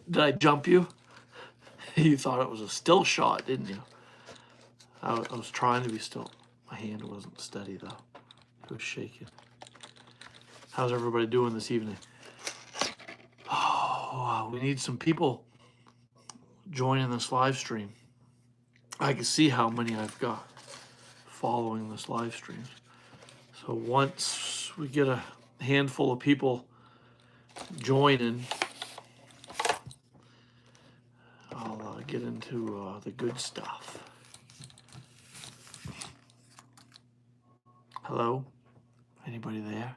Did I jump you? You thought it was a still shot, didn't you? I was trying to be still. My hand wasn't steady, though. It was shaking. How's everybody doing this evening? Oh, we need some people joining this live stream. I can see how many I've got following this live stream. So once we get a handful of people joining, I'll get into the good stuff. Hello? Anybody there?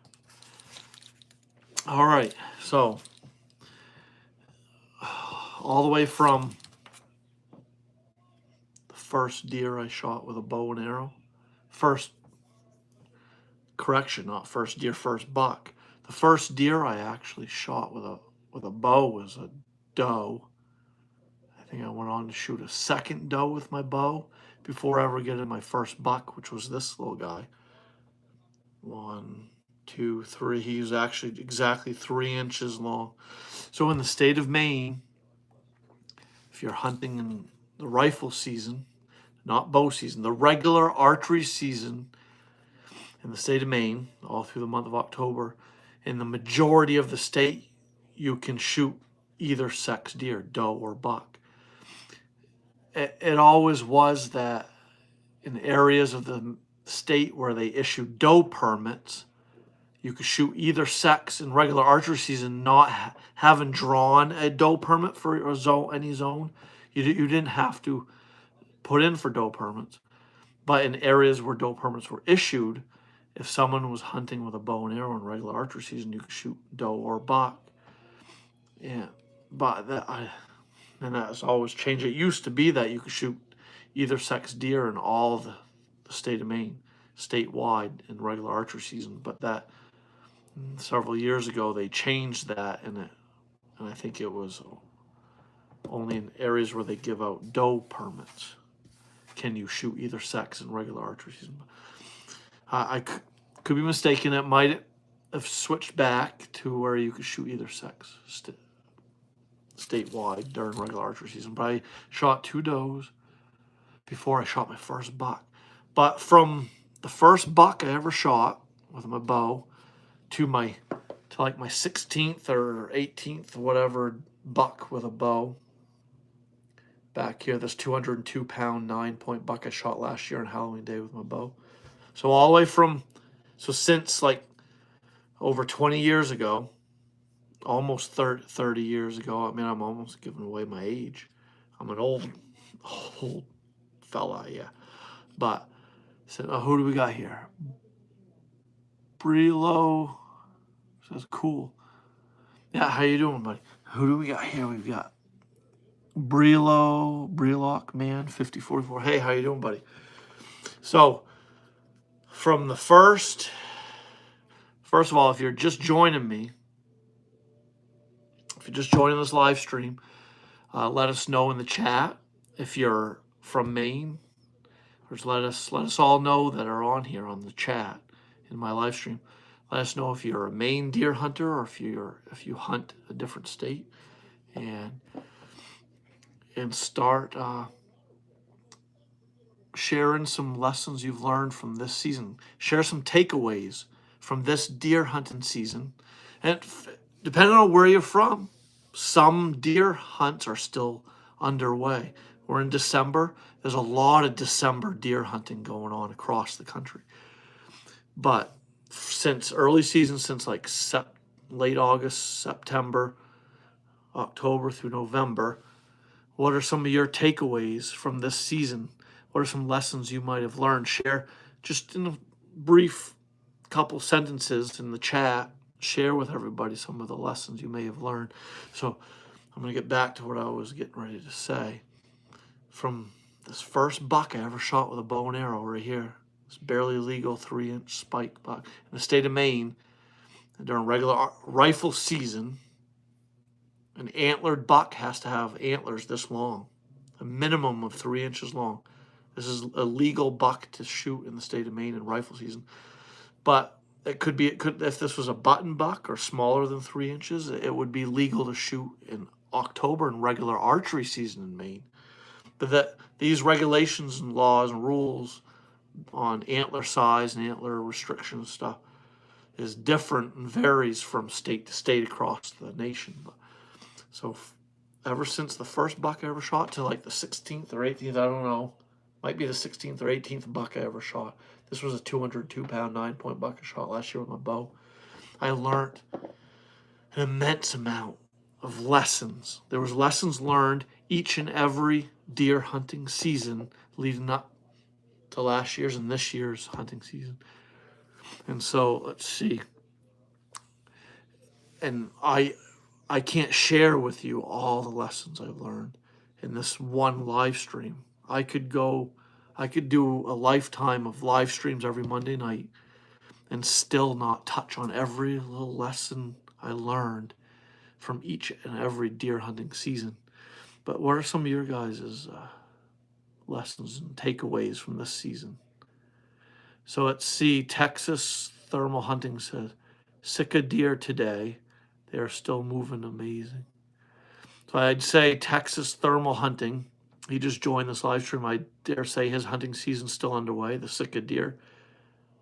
All right, so all the way from the first deer I shot with a bow and arrow, not first deer, first buck. The first deer I actually shot with a bow was a doe. I think I went on to shoot a second doe with my bow before I ever getting my first buck, which was this little guy. 1, 2, 3. He was actually exactly 3 inches long. So in the state of Maine, if you're hunting in the rifle season, not bow season, the regular archery season in the state of Maine, all through the month of October, in the majority of the state, you can shoot either sex deer, doe or buck. It always was that in areas of the state where they issued doe permits, you could shoot either sex in regular archery season, not having drawn a doe permit for any zone. You didn't have to put in for doe permits. But in areas where doe permits were issued, if someone was hunting with a bow and arrow in regular archery season, you could shoot doe or buck. Yeah, but and that's always changed. It used to be that you could shoot either sex deer in all the state of Maine, statewide in regular archery season. But that several years ago they changed that, and I think it was only in areas where they give out doe permits can you shoot either sex in regular archery season. I could be mistaken. It might have switched back to where you could shoot either sex statewide during regular archery season. But I shot 2 does before I shot my first buck. But from the first buck I ever shot with my bow to like my 16th or 18th, whatever, buck with a bow, back here, this 202-pound 9-point buck I shot last year on Halloween Day with my bow. So all the way since like over 20 years ago, almost 30 years ago. I mean, I'm almost giving away my age. I'm an old fella, yeah. But so who do we got here? Brelo says cool. Yeah, how you doing, buddy? Who do we got here? We've got Brelock man 5044. Hey, how you doing, buddy? So from the first of all, if you're just joining me, if you're just joining this live stream, let us know in the chat if you're from Maine, or just let us all know that are on here on the chat in my live stream. Let us know if you're a Maine deer hunter or if you hunt a different state, and start sharing some lessons you've learned from this season. Share some takeaways from this deer hunting season. And depending on where you're from, some deer hunts are still underway. We're in December. There's a lot of December deer hunting going on across the country. But since early season, since like late August, September, October through November, what are some of your takeaways from this season? What are some lessons you might have learned? Share just in a brief couple sentences in the chat. Share with everybody some of the lessons you may have learned. So I'm going to get back to what I was getting ready to say. From this first buck I ever shot with a bow and arrow right here, this barely legal 3-inch spike buck in the state of Maine, during regular rifle season, an antlered buck has to have antlers this long, a minimum of 3 inches long. This is a legal buck to shoot in the state of Maine in rifle season. But it could if this was a button buck or smaller than 3 inches, it would be legal to shoot in October in regular archery season in Maine. But that these regulations and laws and rules on antler size and antler restrictions stuff is different and varies from state to state across the nation. So ever since the first buck I ever shot to like the 16th or 18th, I don't know, might be the 16th or 18th buck I ever shot. This was a 202-pound 9-point buck I shot last year with my bow. I learned an immense amount of lessons. There was lessons learned each and every deer hunting season leading up to last year's and this year's hunting season. And so let's see. And I can't share with you all the lessons I've learned in this one live stream. I could do a lifetime of live streams every Monday night and still not touch on every little lesson I learned from each and every deer hunting season. But what are some of your guys' lessons and takeaways from this season? So let's see. Texas Thermal Hunting says, sick of deer today. They are still moving amazing. So I'd say Texas Thermal Hunting, he just joined this live stream. I dare say his hunting season's still underway. The sick of deer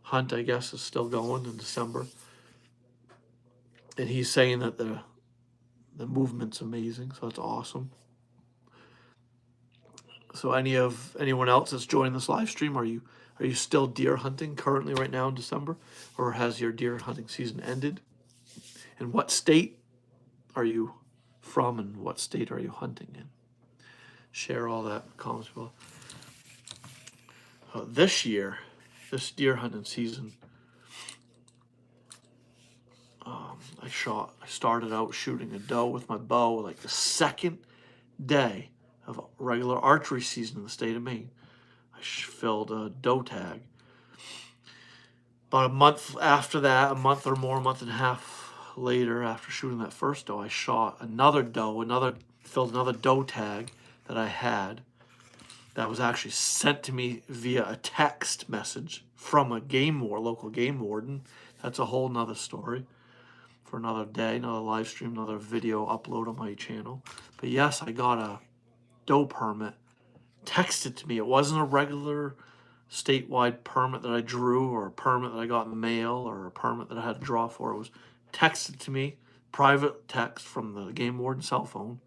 hunt, I guess, is still going in December. And he's saying that the movement's amazing, so that's awesome. So anyone else that's joining this live stream, are you still deer hunting currently right now in December, or has your deer hunting season ended? And what state are you from, and what state are you hunting in? Share all that in the comments below. This year, this deer hunting season, I started out shooting a doe with my bow like the second day of regular archery season in the state of Maine. I filled a doe tag. About a month after that, a month or more, a month and a half later, after shooting that first doe, I shot another doe, filled another doe tag that I had that was actually sent to me via a text message from a local game warden. That's a whole nother story for another day, another live stream, another video upload on my channel. But yes, I got a doe permit texted to me. It wasn't a regular statewide permit that I drew, or a permit that I got in the mail, or a permit that I had to draw for. It was texted to me, private text from the game warden cell phone,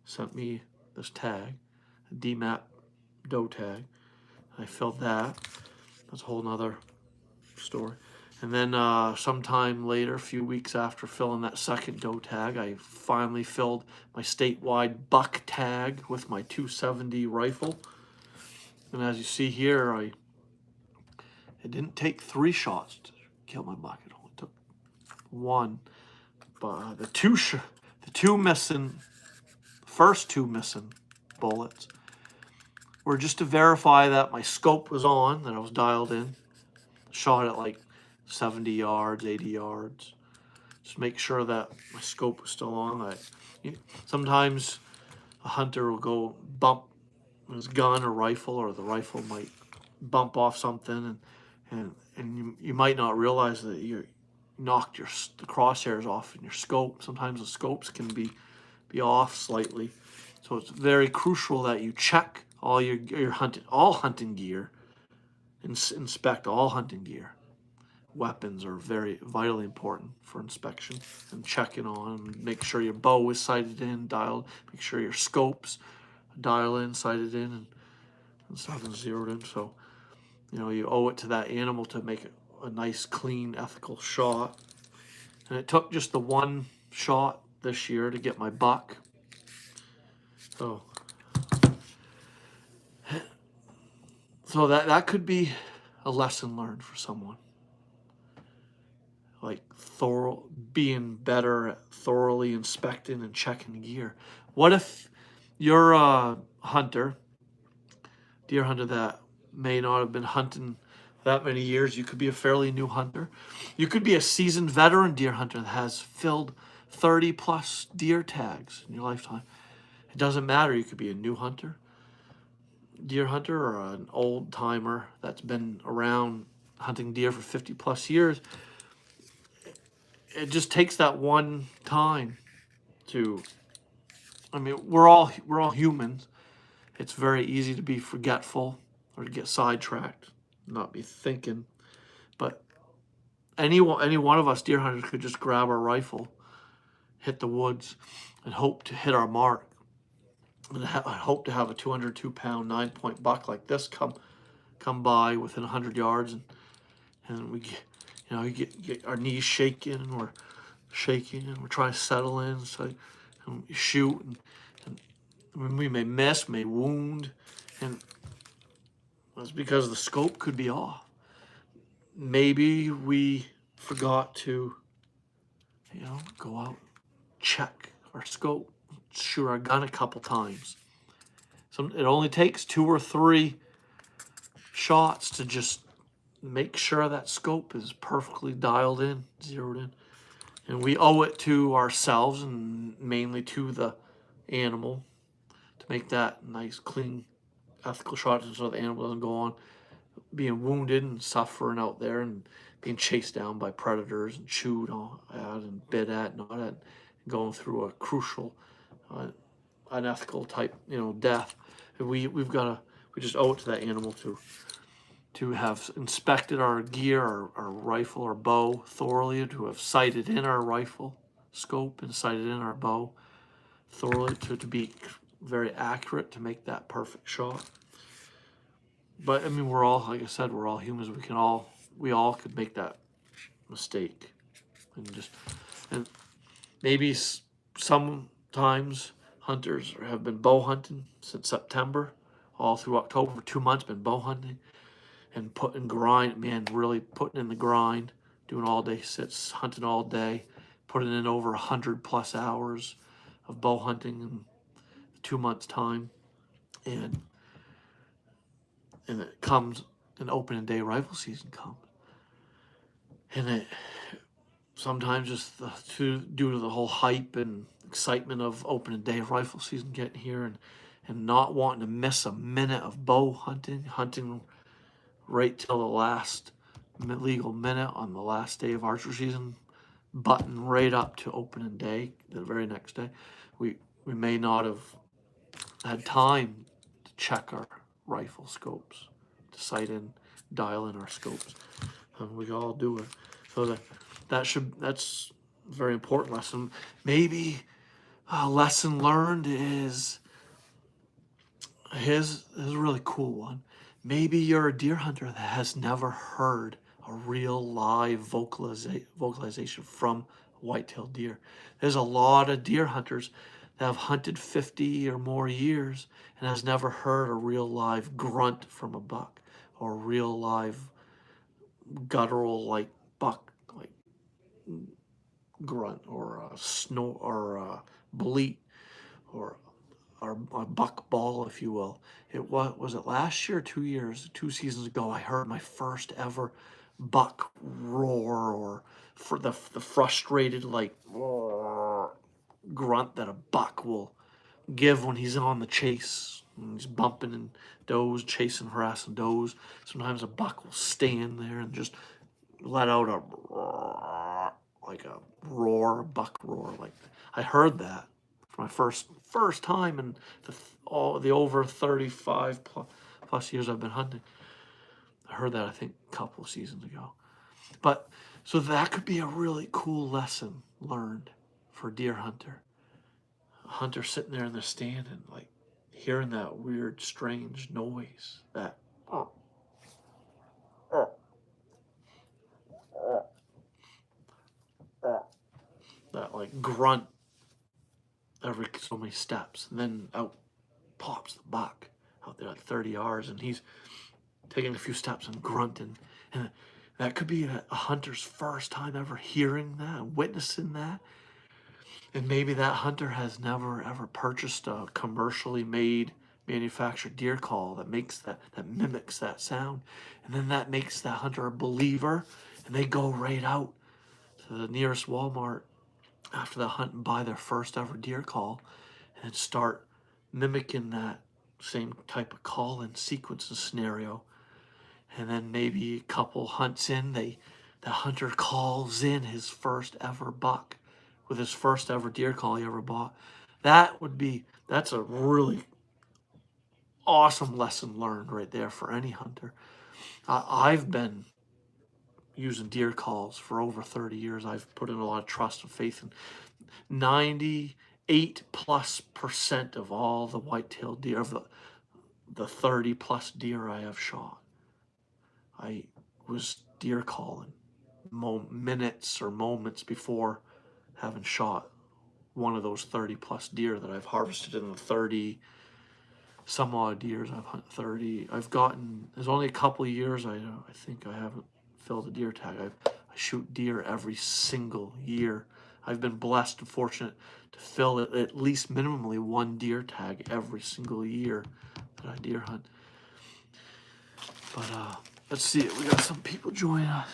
sent me this tag, a DMAP doe tag. I filled that. That's a whole nother story. And then sometime later, a few weeks after filling that second doe tag, I finally filled my statewide buck tag with my 270 rifle. And as you see here, it didn't take 3 shots to kill my buck. It only took 1. But the first two missing bullets were just to verify that my scope was on, that I was dialed in. Shot at like 70 yards, 80 yards. Just make sure that my scope was still on. Sometimes a hunter will go bump his gun or rifle, or the rifle might bump off something, and you might not realize that you knocked the crosshairs off in your scope. Sometimes the scopes can be off slightly. So it's very crucial that you check all your hunting gear, inspect all hunting gear. Weapons are very vitally important for inspection and checking on. Make sure your bow is sighted in, dialed. Make sure your scopes dial in, sighted in, and something zeroed in. So, you owe it to that animal to make a nice, clean, ethical shot. And it took just the one shot this year to get my buck. So that could be a lesson learned for someone. Like being better at thoroughly inspecting and checking gear. What if you're a deer hunter that may not have been hunting that many years? You could be a fairly new hunter. You could be a seasoned veteran deer hunter that has filled 30 plus deer tags in your lifetime. It doesn't matter. You could be a new deer hunter, or an old timer that's been around hunting deer for 50 plus years. It just takes that one time to I mean, we're all humans. It's very easy to be forgetful or to get sidetracked, not be thinking. But any one of us deer hunters could just grab our rifle, hit the woods, and hope to hit our mark. And I hope to have a 202-pound 9-point buck like this come by within 100 yards, and we get, you get our knees shaking, and we're shaking, and we're trying to settle in, so and we shoot, and we may miss, may wound, and that's because the scope could be off. Maybe we forgot to, go out, check our scope, shoot our gun a couple times. It only takes 2 or 3 shots to just make sure that scope is perfectly dialed in, zeroed in. And we owe it to ourselves and mainly to the animal to make that nice, clean, ethical shot so the animal doesn't go on being wounded and suffering out there and being chased down by predators and chewed on at and bit at and all that, and going through a crucial, unethical type, death. We just owe it to that animal to have inspected our gear, our rifle, our bow thoroughly, to have sighted in our rifle scope and sighted in our bow thoroughly, to be very accurate to make that perfect shot. But I mean, we're all, like I said, we're all humans. We all could make that mistake, and maybe sometimes hunters have been bow hunting since September, all through October, for 2 months, been bow hunting and putting grind, man, really putting in the grind, doing all day sits, hunting all day, putting in over 100+ hours of bow hunting in 2 months' time, and it comes, an opening day rifle season comes, and it sometimes just due to the whole hype and excitement of opening day rifle season getting here, and not wanting to miss a minute of bow hunting right till the last legal minute on the last day of archery season, button right up to opening day, the very next day. We may not have had time to check our rifle scopes, to sight in, dial in our scopes. We all do it. So that's a very important lesson. Maybe a lesson learned is his is a really cool one. Maybe you're a deer hunter that has never heard a real live vocalization from white-tailed deer. There's a lot of deer hunters that have hunted 50 or more years and has never heard a real live grunt from a buck, or a real live guttural like buck like grunt, or a snort, or a bleat, or a buck bawl, if you will. Was it last year or 2 seasons ago, I heard my first ever buck roar, or for the frustrated like grunt that a buck will give when he's on the chase. When he's bumping in does, chasing, harassing does. Sometimes a buck will stand there and just let out a roar, like a roar, a buck roar. Like I heard that for my first time in all the over 35 plus years I've been hunting. I heard that, I think, a couple of seasons ago. But so that could be a really cool lesson learned for a deer hunter. A hunter sitting there in the stand and like hearing that weird, strange noise, that that like grunt every so many steps, and then out pops the buck out there at 30 yards, and he's taking a few steps and grunting, and that could be a hunter's first time ever hearing that, witnessing that. And maybe that hunter has never ever purchased a commercially made, manufactured deer call that mimics that sound, and then that makes that hunter a believer, and they go right out to the nearest Walmart after the hunt and buy their first ever deer call, and start mimicking that same type of call and sequence and scenario. And then maybe a couple hunts in, the hunter calls in his first ever buck with his first ever deer call he ever bought. That's a really awesome lesson learned right there for any hunter. I've been using deer calls for over 30 years. I've put in a lot of trust and faith in 98+% of all the white-tailed deer, of the 30 plus deer I have shot, I was deer calling minutes or moments before having shot one of those 30 plus deer that I've harvested in the 30 some odd years I've hunted 30. I've gotten, there's only a couple of years I think I haven't filled a deer tag. I shoot deer every single year. I've been blessed and fortunate to fill at least minimally one deer tag every single year that I deer hunt. But let's see, we got some people joining us.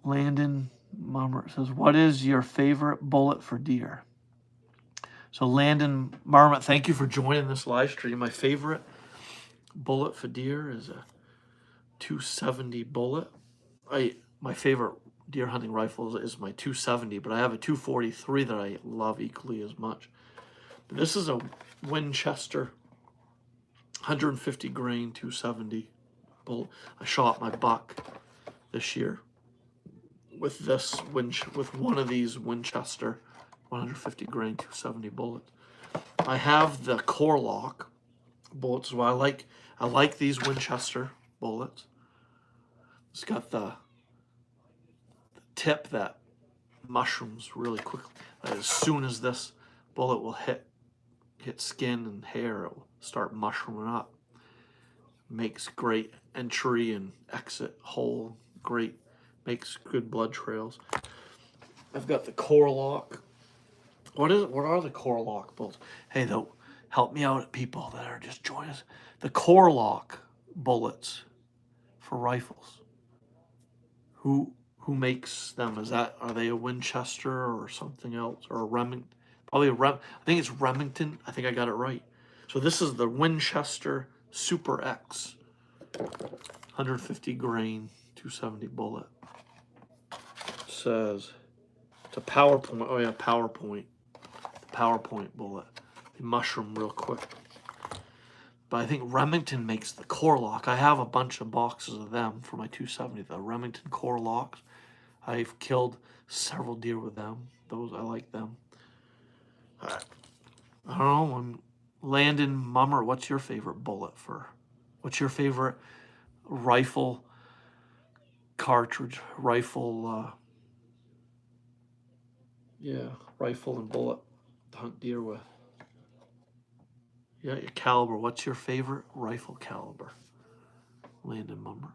Landon Mummer says, what is your favorite bullet for deer? So Landon Marmot, thank you for joining this live stream. My favorite bullet for deer is a 270 bullet. My favorite deer hunting rifle is my 270, but I have a 243 that I love equally as much. But this is a Winchester 150 grain 270 bullet. I shot my buck this year with with one of these Winchester 150 grain 270 bullets. I have the core lock bullets. So I like these Winchester bullets. It's got the tip that mushrooms really quickly. As soon as this bullet will hit skin and hair, it will start mushrooming up. Makes great entry and exit hole. Great, makes good blood trails. I've got the core lock. What are the core lock bullets? Hey, though, help me out, people that are just joining us. The core lock bullets for rifles. Who makes them? Are they a Winchester or something else, or a Remington? Probably I think it's Remington. I think I got it right. So this is the Winchester Super X 150 grain 270 bullet. It says it's a PowerPoint. Oh yeah, PowerPoint. The PowerPoint bullet. They mushroom real quick. But I think Remington makes the core lock. I have a bunch of boxes of them for my 270, the Remington core locks. I've killed several deer with them. Those, I like them. I don't know. Landon Mummer, what's your favorite bullet for? What's your favorite rifle cartridge? Rifle and bullet to hunt deer with. Yeah, your caliber. What's your favorite rifle caliber? Landon Mummer.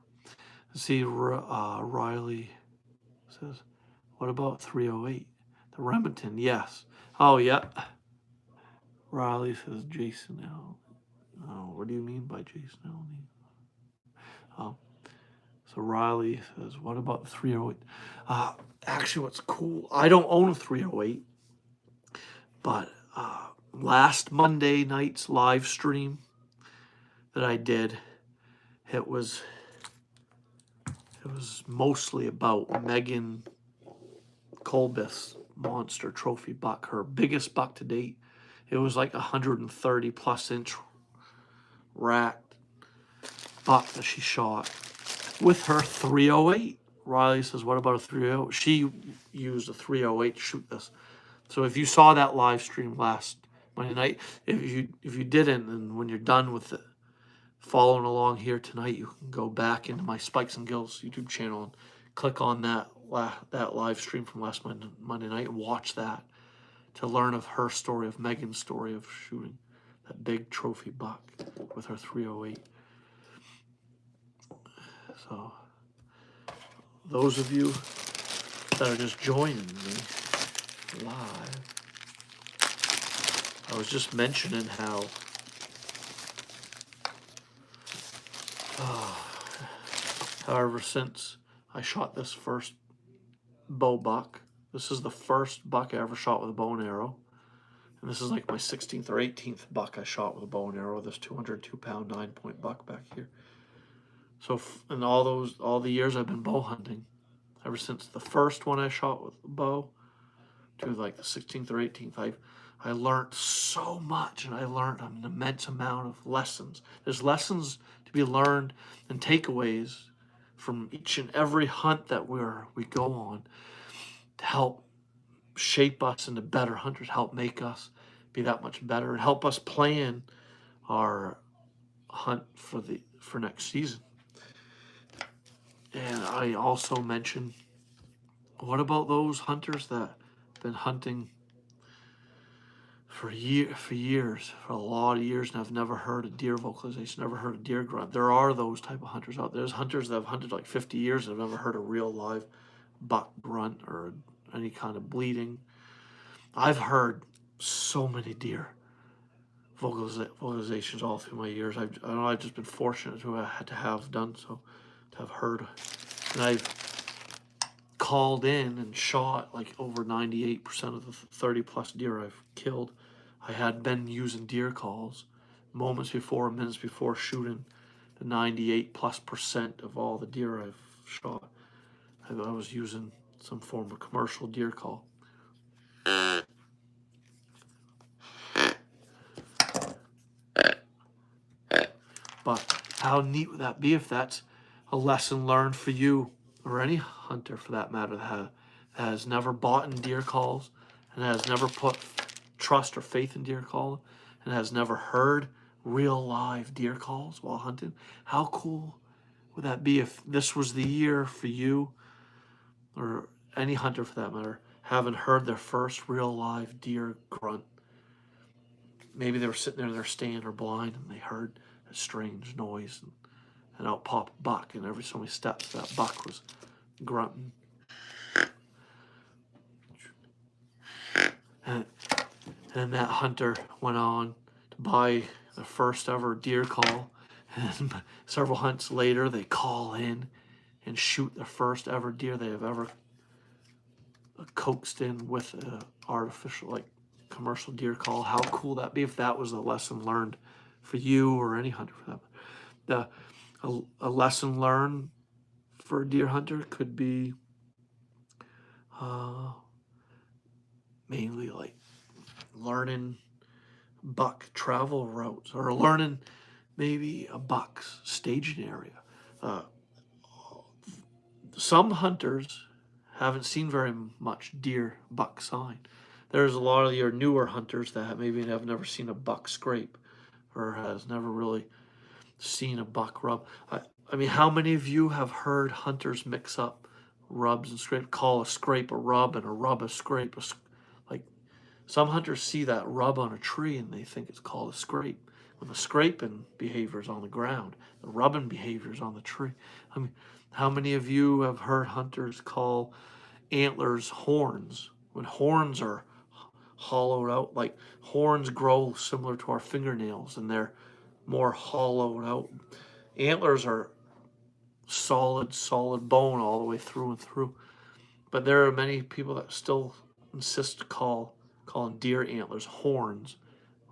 See, Riley says, what about 308? The Remington, yes. Oh, yeah. Riley says, Jason L. Oh, what do you mean by Jason L? Oh. So Riley says, what about 308? Actually, what's cool, I don't own a 308, but last Monday night's live stream that I did, it was mostly about Megan Colbith's monster trophy buck, her biggest buck to date. It was like 130 plus inch racked buck that she shot with her 308. Riley says, what about a 308? She used a 308 to shoot this. So if you saw that live stream last Monday night, if you didn't, and when you're done with it, following along here tonight, you can go back into my Spikes and Gills YouTube channel and click on that live stream from last Monday night and watch that to learn of her story, of Megan's story of shooting that big trophy buck with her 308. So those of you that are just joining me live, I was just mentioning how however, since I shot this first bow buck, this is the first buck I ever shot with a bow and arrow. And this is like my 16th or 18th buck I shot with a bow and arrow, this 202-pound 9-point buck back here. So in all the years I've been bow hunting, ever since the first one I shot with a bow to like the 16th or 18th, I learned so much, and I learned an immense amount of lessons. There's lessons to be learned and takeaways from each and every hunt that we go on to help shape us into better hunters, help make us be that much better, and help us plan our hunt for next season. And I also mentioned, what about those hunters that been hunting for years, for a lot of years, and have never heard a deer vocalization, never heard a deer grunt? There are those type of hunters out there. There's hunters that have hunted like 50 years and have never heard a real live buck grunt or any kind of bleating. I've heard so many deer vocalizations all through my years. I know I've just been fortunate to have done so, to have heard. And I've called in and shot like over 98% of the 30 plus deer I've killed. I had been using deer calls minutes before shooting the 98+% of all the deer I've shot. I was using some form of commercial deer call. But how neat would that be if that's a lesson learned for you, or any hunter for that matter, that has never bought in deer calls and has never put trust or faith in deer calls and has never heard real live deer calls while hunting? How cool would that be if this was the year for you, or any hunter for that matter, haven't heard their first real live deer grunt? Maybe they were sitting there in their stand or blind and they heard a strange noise, and out popped a buck, and every so many steps that buck was grunting. And that hunter went on to buy the first ever deer call, and several hunts later they call in and shoot the first ever deer they have ever coaxed in with an artificial, like, commercial deer call. How cool would that be if that was a lesson learned for you or any hunter for that? A lesson learned for a deer hunter could be mainly like learning buck travel routes, or learning maybe a buck's staging area. Some hunters haven't seen very much deer buck sign. There's a lot of your newer hunters that maybe have never seen a buck scrape, or has never really seen a buck rub. I mean, how many of you have heard hunters mix up rubs and scrape, call a scrape a rub and a rub a scrape? Like, some hunters see that rub on a tree and they think it's called a scrape, when the scraping behavior is on the ground, the rubbing behavior is on the tree. I mean, how many of you have heard hunters call antlers horns, when horns are hollowed out? Like, horns grow similar to our fingernails and they're more hollowed out. Antlers are solid bone all the way through and through. But there are many people that still insist calling deer antlers horns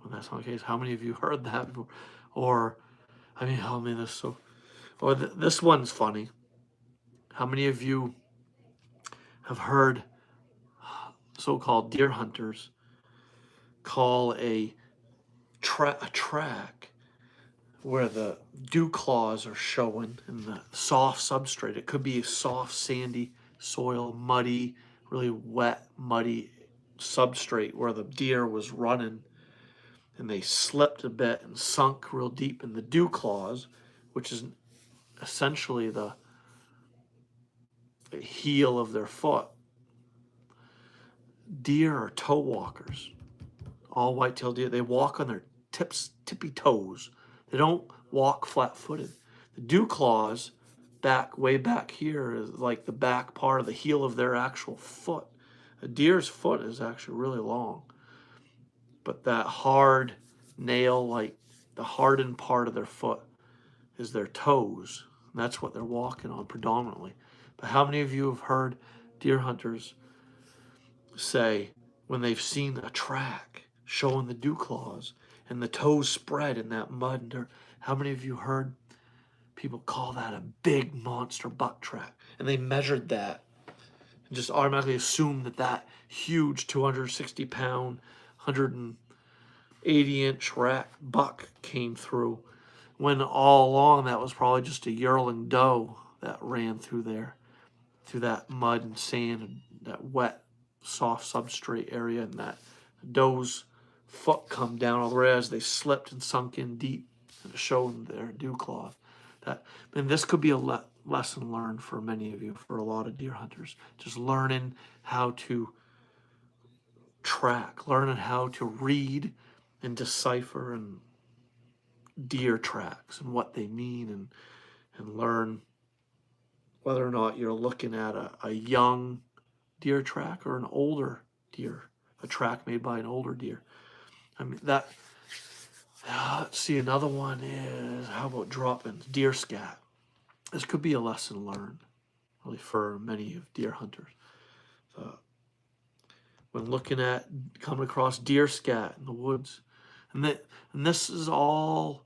when that's not the case. How many of you heard that before? Or, I mean, how many this so? Or this one's funny. How many of you have heard so-called deer hunters call a track where the dew claws are showing in the soft substrate? It could be soft, sandy soil, muddy, really wet, muddy substrate where the deer was running, and they slipped a bit and sunk real deep in the dew claws, which is essentially the heel of their foot. Deer are toe walkers. All white-tailed deer, they walk on their tippy toes. They don't walk flat-footed. The dew claws, way back here, is like the back part of the heel of their actual foot. A deer's foot is actually really long, but that hard nail, like the hardened part of their foot, is their toes. And that's what they're walking on predominantly. But how many of you have heard deer hunters say, when they've seen a track showing the dew claws and the toes spread in that mud and dirt, how many of you heard people call that a big monster buck track? And they measured that and just automatically assume that that huge 260-pound, 180-inch rack buck came through, when all along that was probably just a yearling doe that ran through there, through that mud and sand and that wet, soft substrate area, and that doe's foot come down all the way as they slipped and sunk in deep and showed their dew cloth. That, and this could be a lesson learned for many of you, for a lot of deer hunters, just learning how to track, learning how to read and decipher and deer tracks and what they mean, and learn whether or not you're looking at a young deer track or an older deer, a track made by an older deer. I mean, that, let's see, another one is, how about dropping deer scat? This could be a lesson learned, really, for many of deer hunters. When looking at, coming across deer scat in the woods, and this is all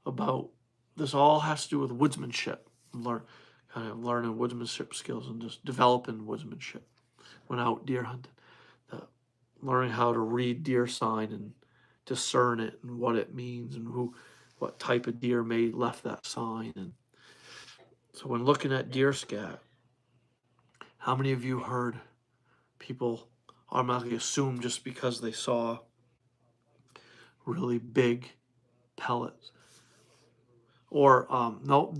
about, this all has to do with woodsmanship, kind of learning woodsmanship skills and just developing woodsmanship when out deer hunting. Learning how to read deer sign and discern it and what it means and what type of deer may left that sign. And so when looking at deer scat, how many of you heard people automatically assume just because they saw really big pellets? Or no,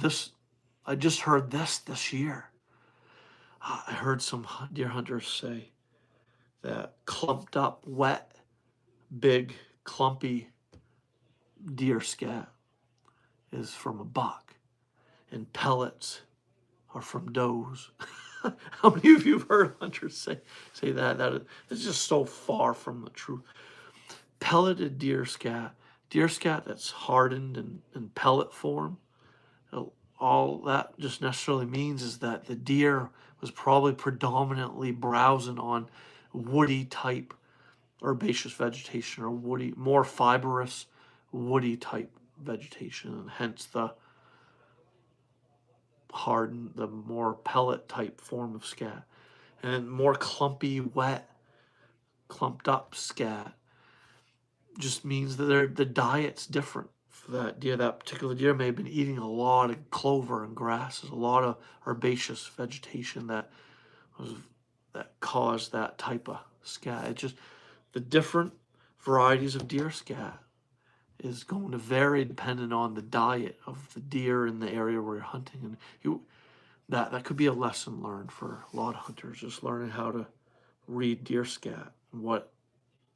I just heard this year. I heard some deer hunters say that clumped up, wet, big, clumpy deer scat is from a buck, and pellets are from does. How many of you have heard hunters say that? That is just so far from the truth. Pelleted deer scat that's hardened in pellet form, all that just necessarily means is that the deer was probably predominantly browsing on woody type herbaceous vegetation, or woody, more fibrous woody type vegetation, and hence the hardened, the more pellet type form of scat. And more clumpy, wet, clumped up scat just means that the diet's different for that deer. That particular deer may have been eating a lot of clover and grasses, a lot of herbaceous vegetation that caused that type of scat. It just, the different varieties of deer scat is going to vary depending on the diet of the deer in the area where you're hunting. And that could be a lesson learned for a lot of hunters, just learning how to read deer scat and what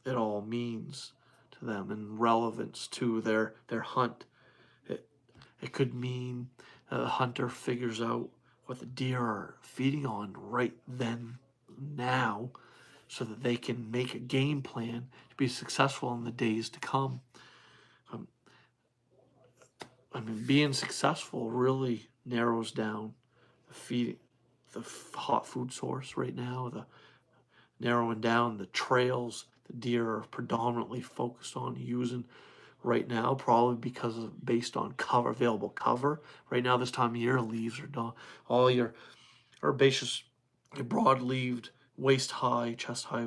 it all means to them and relevance to their hunt. It could mean a hunter figures out what the deer are feeding on right then, now, so that they can make a game plan to be successful in the days to come. I mean, being successful really narrows down the hot food source right now, the narrowing down the trails the deer are predominantly focused on using right now, probably because of based on available cover. Right now, this time of year, leaves are done. All your herbaceous, your broad-leaved, waist-high, chest-high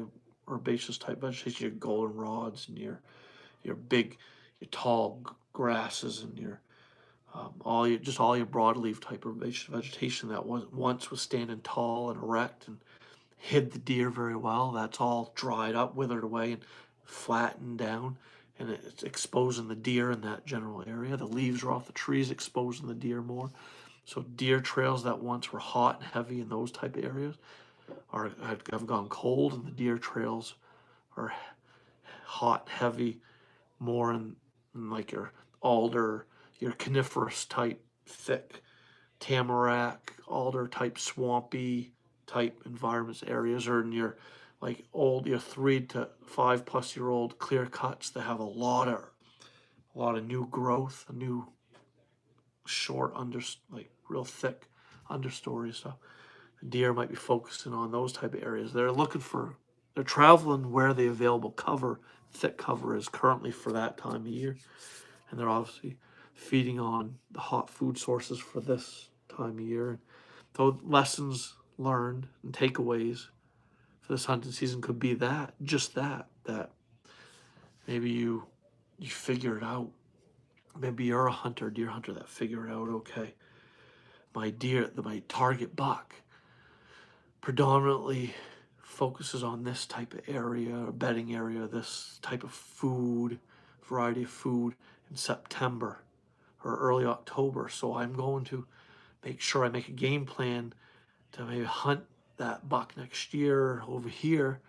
herbaceous type vegetation, your goldenrods and your tall grasses and your all your broadleaf type of vegetation that once was standing tall and erect and hid the deer very well. That's all dried up, withered away, and flattened down, and it's exposing the deer in that general area. The leaves are off the trees, exposing the deer more. So deer trails that once were hot and heavy in those type of areas have gone cold, and the deer trails are hot and heavy more in like your alder, your coniferous type, thick tamarack, alder type, swampy type environments, areas, or in your like your 3 to 5+ year old clear cuts that have a lot of new growth, a new short like real thick understory. So the deer might be focusing on those type of areas. They're traveling where the available thick cover is currently for that time of year, and they're obviously feeding on the hot food sources for this time of year. So lessons learned and takeaways for this hunting season could be that, just that maybe you figure it out. Maybe you're a hunter, deer hunter, that figured out, okay, my target buck predominantly focuses on this type of area or bedding area, this type of food, variety of food in September or early October. So I'm going to make sure I make a game plan to maybe hunt that buck next year over here.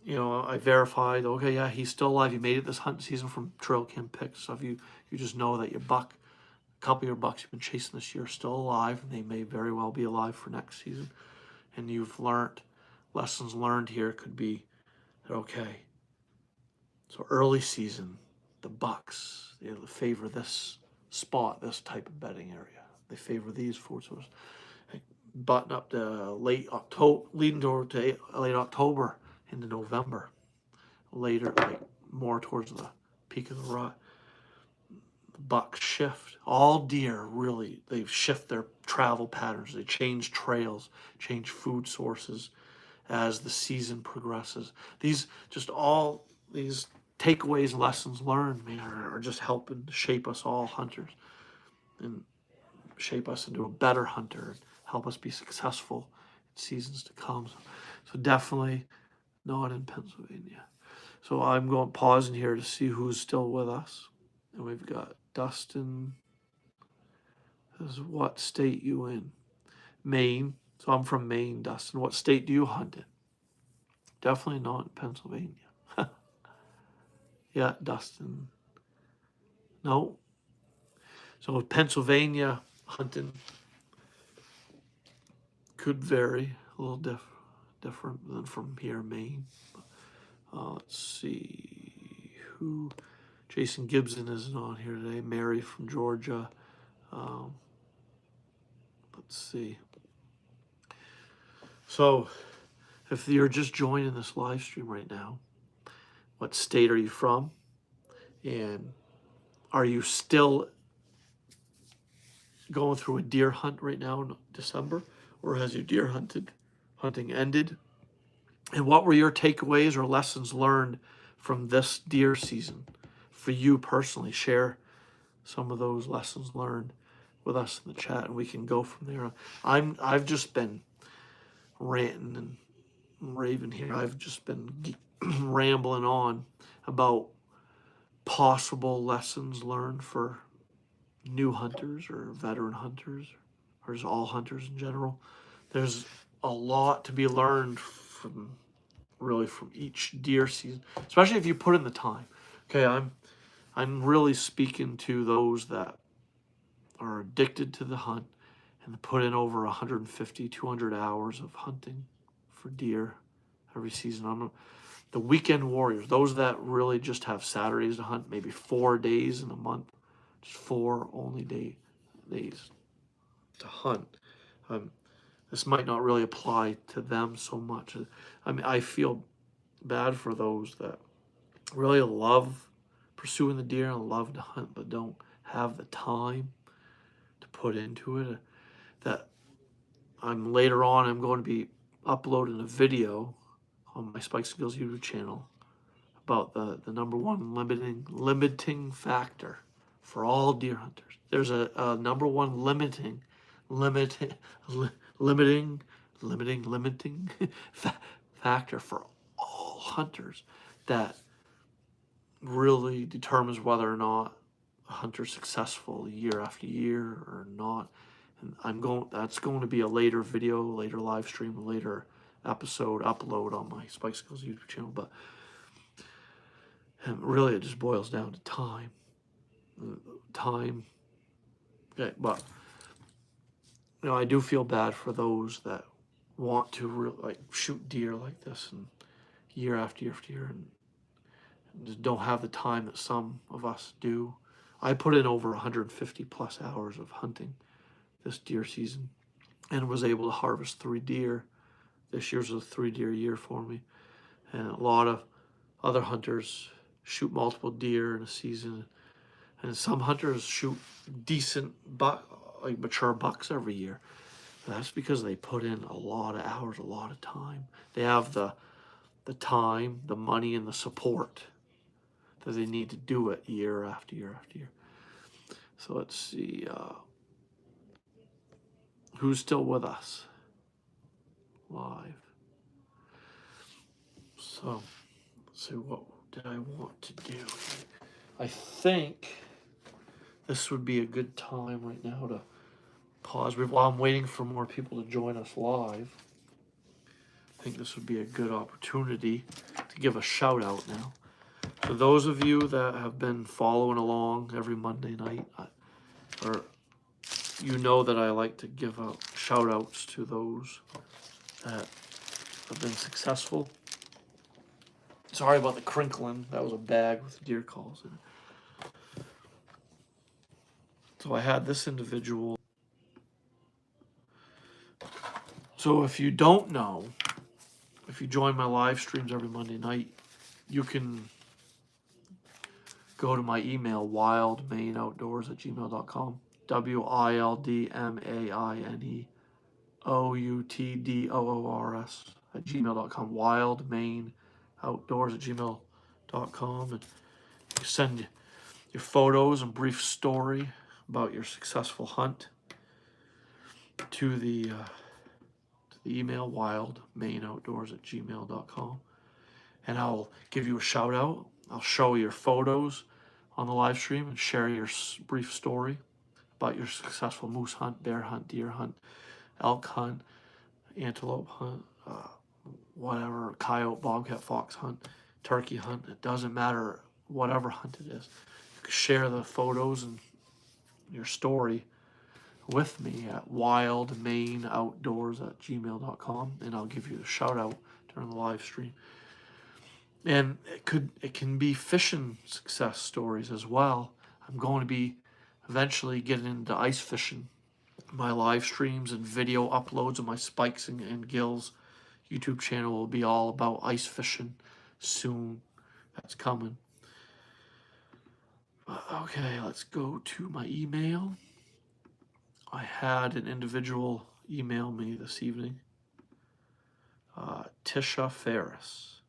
You know, I verified, okay, yeah, he's still alive. He made it this hunting season from trail cam pics. So if you just know that your buck, a couple of your bucks you've been chasing this year are still alive, and they may very well be alive for next season. And you've learned, lessons learned here could be that, okay, so early season, the bucks, they favor this spot, this type of bedding area. They favor these food sources. Button up to late October, leading to late October into November. Later, like more towards the peak of the rut, the bucks shift. All deer really, they shift their travel patterns. They change trails, change food sources as the season progresses. All these takeaways, lessons learned, man, are just helping to shape us all hunters and shape us into a better hunter and help us be successful in seasons to come. So definitely not in Pennsylvania. So I'm going pausing here to see who's still with us. And we've got Dustin. This is what state you in? Maine. So I'm from Maine, Dustin. What state do you hunt in? Definitely not in Pennsylvania. Yeah, Dustin. No. So Pennsylvania hunting could vary a little different than from here, Maine. Let's see who. Jason Gibson isn't on here today. Mary from Georgia. Let's see. So, if you're just joining this live stream right now, what state are you from? And are you still going through a deer hunt right now in December? Or has your deer hunting ended? And what were your takeaways or lessons learned from this deer season for you personally? Share some of those lessons learned with us in the chat, and we can go from there. I've just been ranting and raving here. I've just been rambling on about possible lessons learned for new hunters or veteran hunters or just all hunters in general. There's a lot to be learned from each deer season, especially if you put in the time. Okay, I'm really speaking to those that are addicted to the hunt and put in over 150, 200 hours of hunting for deer every season. I'm the weekend warriors, those that really just have Saturdays to hunt, maybe 4 days in a month, just 4 only days to hunt. This might not really apply to them so much. I mean, I feel bad for those that really love pursuing the deer and love to hunt, but don't have the time to put into it. That I'm going to be uploading a video on my Spike Skills YouTube channel about the number one limiting factor for all deer hunters. There's a number one limiting factor for all hunters that really determines whether or not a hunter's successful year after year or not. And that's going to be a later video, later live stream, later episode upload on my Spike Skills YouTube channel. But really it just boils down to time. Okay, but I do feel bad for those that want to really shoot deer like this and year after year after year and just don't have the time that some of us do. I put in over 150 plus hours of hunting this deer season and was able to harvest 3 deer. This year's a 3 deer year for me. And a lot of other hunters shoot multiple deer in a season. And some hunters shoot decent mature bucks every year. That's because they put in a lot of hours, a lot of time. They have the time, the money, and the support that they need to do it year after year after year. So let's see, who's still with us live. So let's see, what did I want to do? I think this would be a good time right now to pause. While I'm waiting for more people to join us live, I think this would be a good opportunity to give a shout out now. For those of you that have been following along every Monday night, or you know that I like to give out shout outs to those that have been successful. Sorry about the crinkling. That was a bag with deer calls in it. So I had this individual. So if you don't know, if you join my live streams every Monday night, you can go to my email, wildmaineoutdoors@gmail.com. WILDMAINEOUTDOORS@gmail.com. Wildmaineoutdoors@gmail.com. And you send your photos and brief story about your successful hunt to the email, wildmaineoutdoors@gmail.com. And I'll give you a shout out. I'll show your photos on the live stream and share your brief story about your successful moose hunt, bear hunt, deer hunt, elk hunt, antelope hunt, whatever, coyote, bobcat, fox hunt, turkey hunt. It doesn't matter, whatever hunt it is. You can share the photos and your story with me at wildmaineoutdoors@gmail.com, and I'll give you a shout out during the live stream. And it can be fishing success stories as well. I'm going to be eventually getting into ice fishing. My live streams and video uploads of my Spikes and Gills YouTube channel will be all about ice fishing soon. That's coming. Okay, let's go to my email. I had an individual email me this evening. Tisha Ferris.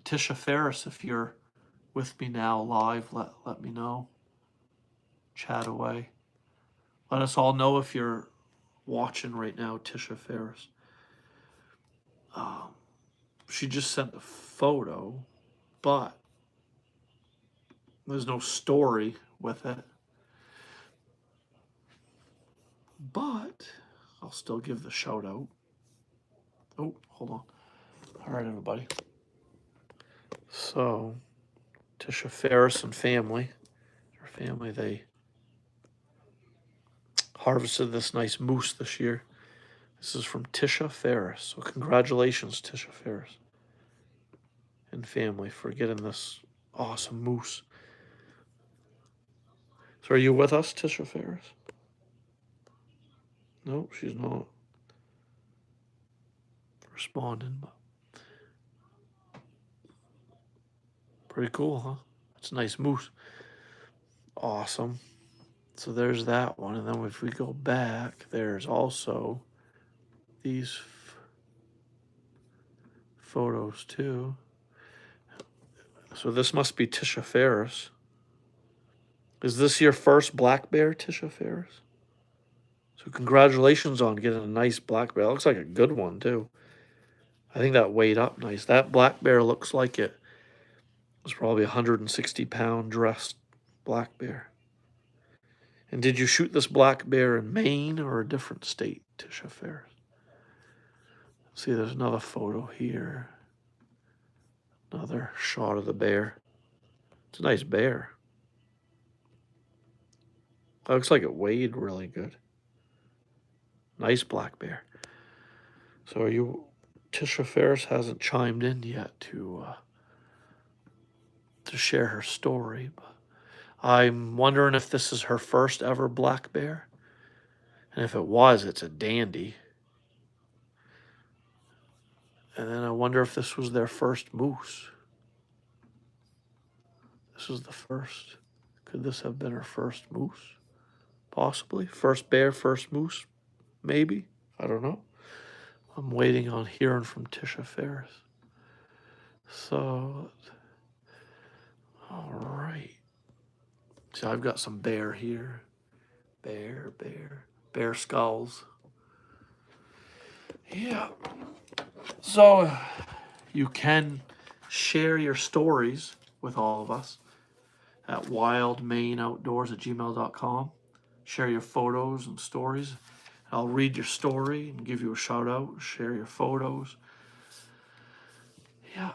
Tisha Ferris, if you're with me now live, let me know. Chat away. Let us all know if you're watching right now, Tisha Ferris. She just sent a photo, but there's no story with it. But I'll still give the shout out. Oh, hold on. All right, everybody. So, Tisha Ferris and family, her family, they harvested this nice moose this year. This is from Tisha Ferris. So congratulations, Tisha Ferris and family, for getting this awesome moose. So are you with us, Tisha Ferris? No, she's not responding, but pretty cool, huh? It's a nice moose. Awesome. So there's that one. And then if we go back, there's also these photos too. So this must be Tisha Ferris. Is this your first black bear, Tisha Ferris? So congratulations on getting a nice black bear. It looks like a good one too. I think that weighed up nice. That black bear looks like it was probably a 160-pound dressed black bear. And did you shoot this black bear in Maine or a different state, Tisha Ferris? See, there's another photo here. Another shot of the bear. It's a nice bear. It looks like it weighed really good. Nice black bear. So are you... Tisha Ferris hasn't chimed in yet to share her story, but I'm wondering if this is her first ever black bear. And if it was, it's a dandy. And then I wonder if this was their first moose. This is the first. Could this have been her first moose? Possibly. First bear, first moose? Maybe. I don't know. I'm waiting on hearing from Tisha Ferris. So, all right. So I've got some bear here. Bear skulls. Yeah. So you can share your stories with all of us at wildmaineoutdoors@gmail.com. Share your photos and stories. I'll read your story and give you a shout out. Share your photos. Yeah.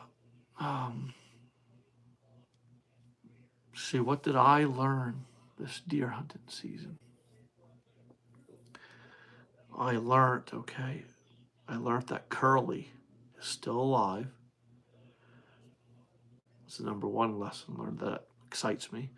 See, what did I learn this deer hunting season? I learned that Curly is still alive. It's the number one lesson learned that excites me.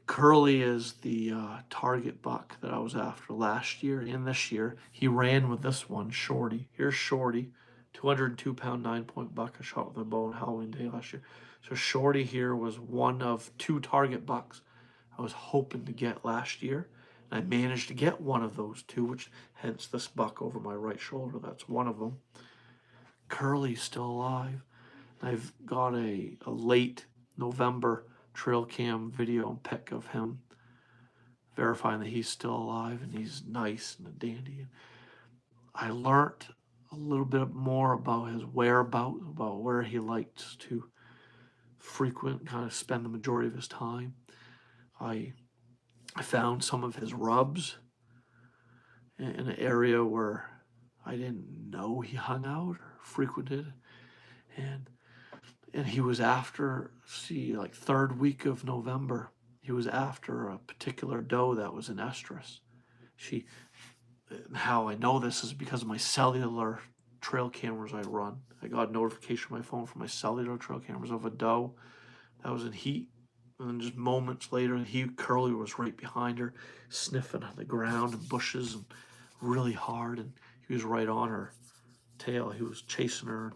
Curly is the target buck that I was after last year and this year. He ran with this one, Shorty. Here's Shorty, 202-pound 9-point buck I shot with a bow on Halloween Day last year. So Shorty here was one of 2 target bucks I was hoping to get last year. And I managed to get one of those 2, which hence this buck over my right shoulder. That's one of them. Curly's still alive. I've got a late November trail cam video and pic of him verifying that he's still alive and he's nice and a dandy. I learned a little bit more about his whereabouts, about where he likes to frequent, kind of spend the majority of his time. I found some of his rubs in an area where I didn't know he hung out or frequented, and he was after, like 3rd week of November, he was after a particular doe that was in estrus. How I know this is because of my cellular trail cameras I run. I got a notification on my phone from my cellular trail cameras of a doe that was in heat. And then just moments later, Curly was right behind her, sniffing on the ground and bushes and really hard. And he was right on her tail. He was chasing her,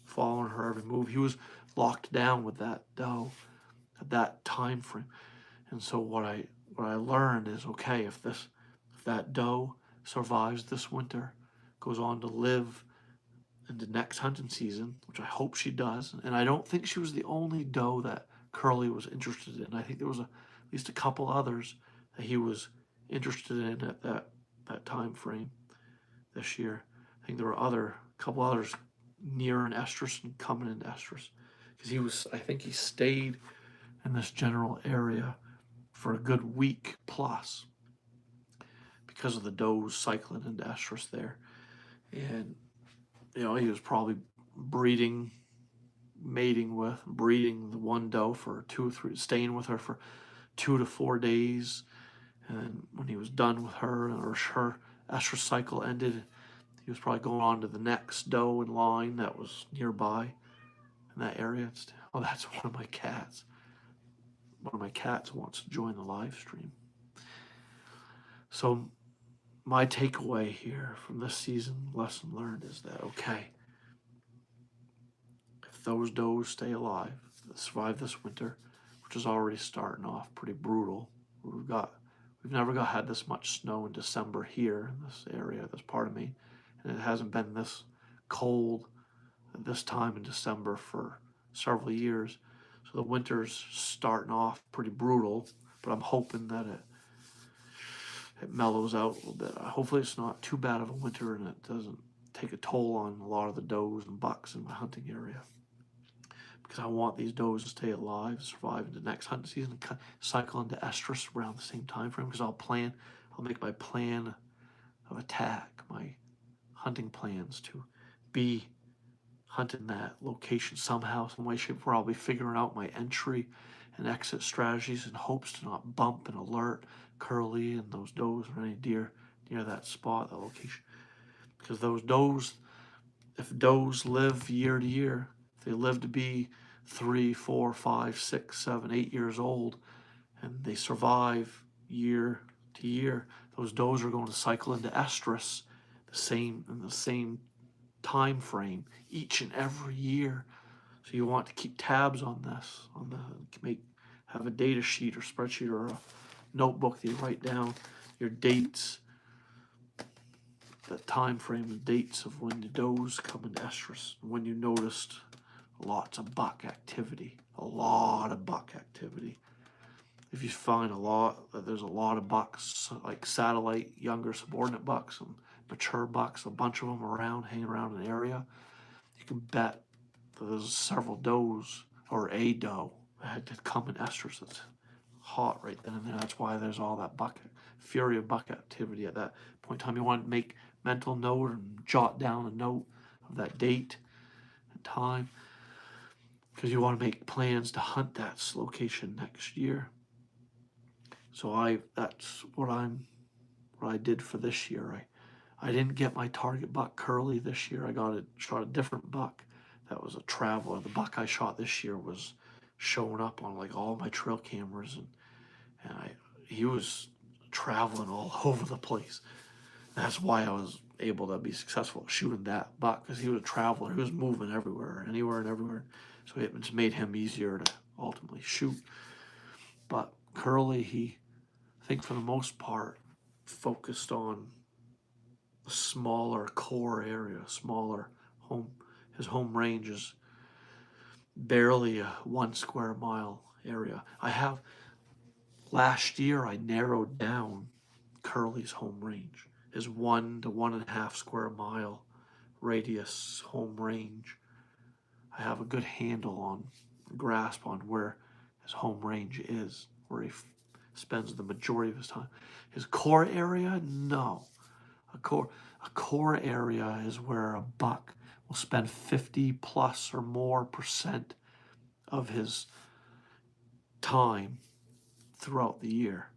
following her every move. He was locked down with that doe at that time frame. And so what I learned is, okay, if that doe survives this winter, goes on to live into next hunting season, which I hope she does. And I don't think she was the only doe that Curly was interested in. I think there was at least a couple others that he was interested in at that time frame this year. I think there were a couple others near an estrus and coming into estrus, because I think he stayed in this general area for a good week plus because of the does cycling into estrus there. And he was probably breeding the one doe for 2 or 3, staying with her for 2 to 4 days. And when he was done with her, or her estrus cycle ended, he was probably going on to the next doe in line that was nearby in that area. Oh, that's one of my cats. One of my cats wants to join the live stream. So my takeaway here from this season, lesson learned, is that, okay, if those does stay alive, survive this winter, which is already starting off pretty brutal. We've never had this much snow in December here in this area, this part of Maine, and it hasn't been this cold at this time in December for several years. So the winter's starting off pretty brutal, but I'm hoping that it mellows out a little bit. Hopefully it's not too bad of a winter and it doesn't take a toll on a lot of the does and bucks in my hunting area, because I want these does to stay alive, survive into next hunting season, and cycle into estrus around the same time frame. Because I'll make my plan of attack, my hunting plans to be hunting that location somehow, some way, shape, where I'll be figuring out my entry and exit strategies in hopes to not bump and alert Curly and those does or any deer near that spot, that location. Because those does, if does live year to year, if they live to be 3, 4, 5, 6, 7, 8 years old, and they survive year to year, those does are going to cycle into estrus in the same time frame each and every year. So you want to keep tabs on this, have a data sheet or spreadsheet or a notebook that you write down your dates the time frame and dates of when the does come in estrus, when you noticed lots of buck activity, a lot of buck activity. If you find there's a lot of bucks, like satellite, younger subordinate bucks and mature bucks, a bunch of them around, hanging around an area, you can bet that there's several does or a doe that had to come in estrus that's hot right then and there. That's why there's all that fury of buck activity at that point in time. You want to make mental note and jot down a note of that date and time, because you want to make plans to hunt that location next year. So that's what I did for this year. I didn't get my target buck Curly this year. Shot a different buck that was a traveler. The buck I shot this year was showing up on like all my trail cameras, and he was traveling all over the place. That's why I was able to be successful at shooting that buck, because he was a traveler. He was moving everywhere, anywhere and everywhere. So it just made him easier to ultimately shoot. But Curly, I think for the most part, focused on a smaller core area, his home range is barely a 1 square mile area. Last year I narrowed down Curly's home range, his 1 to 1.5 square mile radius home range. I have a good grasp on where his home range is, where he spends the majority of his time. His core area, no. A core area is where a buck will spend 50 plus or more % of his time throughout the year.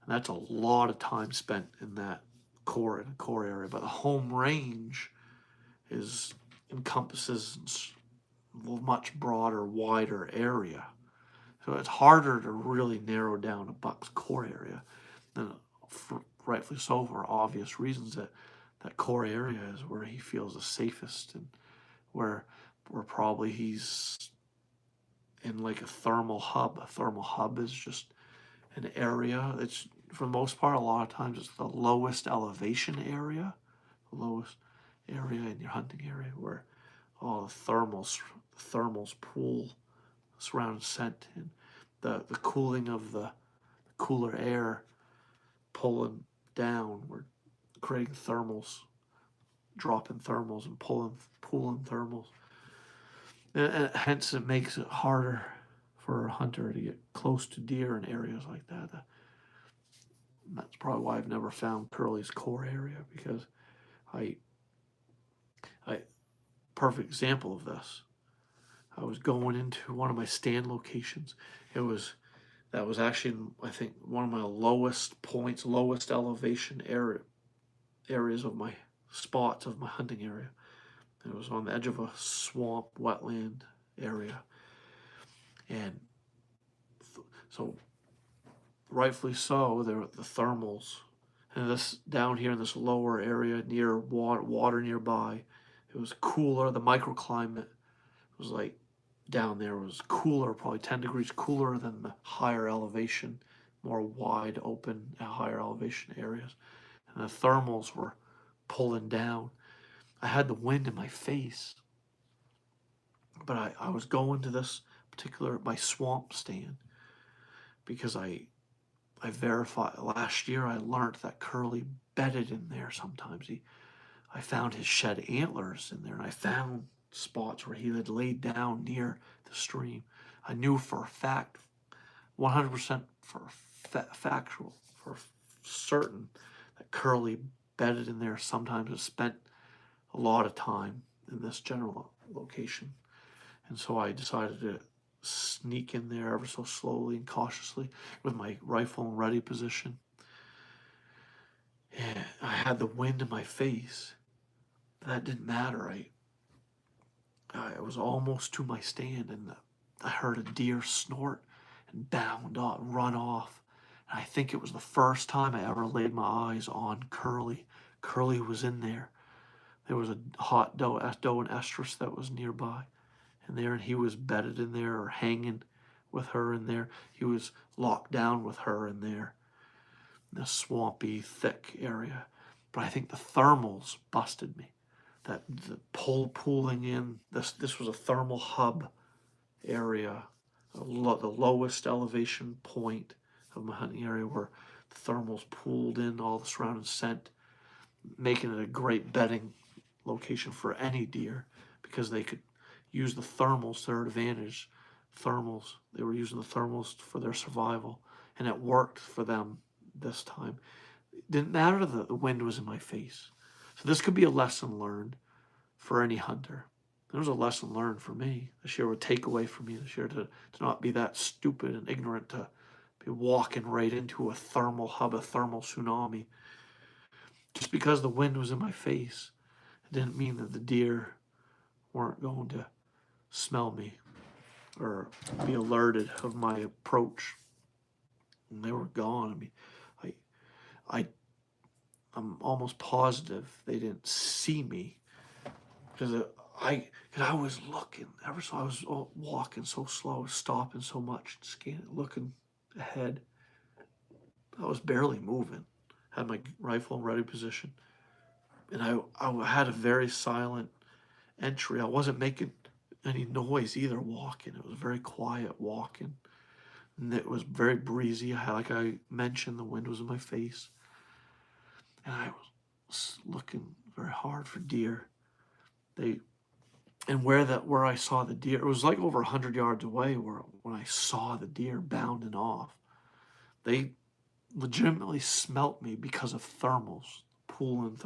And that's a lot of time spent in that core area. But the home range encompasses a much broader, wider area. So it's harder to really narrow down a buck's core area. And rightfully so, for obvious reasons, that core area is where he feels the safest, and where probably he's in like a thermal hub. A thermal hub is just an area. It's, for the most part, a lot of times it's the lowest elevation area, the lowest area in your hunting area, where all the thermals pool surrounding scent, and the cooling of the cooler air pulling down. We're creating thermals, dropping thermals and pooling thermals. And hence it makes it harder for a hunter to get close to deer in areas like that. And that's probably why I've never found Curly's core area, because perfect example of this. I was going into one of my stand locations. That was actually, I think, one of my lowest points, lowest elevation areas of my spots of my hunting area. It was on the edge of a swamp, wetland area. And so, rightfully so, there were the thermals. And this down here in this lower area near water nearby, it was cooler. The microclimate was like, down there was cooler, probably 10 degrees cooler than the higher elevation, more wide open, higher elevation areas. And the thermals were pulling down. I had the wind in my face, but I was going to this my swamp stand, because I verified last year. I learned that Curly bedded in there sometimes. I found his shed antlers in there, and I found spots where he had laid down near the stream. I knew for a fact, 100% factual, for certain, that Curly bedded in there sometimes. Has spent a lot of time in this general location. And so I decided to sneak in there ever so slowly and cautiously with my rifle in ready position. And I had the wind in my face. That didn't matter. I was almost to my stand, and I heard a deer snort and run off. And I think it was the first time I ever laid my eyes on Curly. Curly was in there. There was a hot doe and estrus that was nearby, and he was bedded in there, or hanging with her in there. He was locked down with her in there, in this swampy, thick area. but I think the thermals busted me. That the pulling in, this was a thermal hub area, the lowest elevation point of my hunting area, where the thermals pulled in all the surrounding scent, making it a great bedding location for any deer, because they could use the thermals to their advantage. They were using the thermals for their survival, and it worked for them this time. It didn't matter that the wind was in my face. So this could be a lesson learned for any hunter. There was a lesson learned for me this year, a takeaway for me this year, to not be that stupid and ignorant to be walking right into a thermal hub, a thermal tsunami. Just because the wind was in my face, it didn't mean that the deer weren't going to smell me or be alerted of my approach. And they were gone. I mean, I'm almost positive they didn't see me, because I was looking ever so. I was walking so slow, stopping so much, scanning, looking ahead. I was barely moving. Had my rifle in ready position, and I had a very silent entry. I wasn't making any noise either walking. It was very quiet walking, and it was very breezy. Like I mentioned, the wind was in my face, and I was looking very hard for deer. Where I saw the deer, it was like over 100 yards away when I saw the deer bounding off. They legitimately smelt me because of thermals, pulling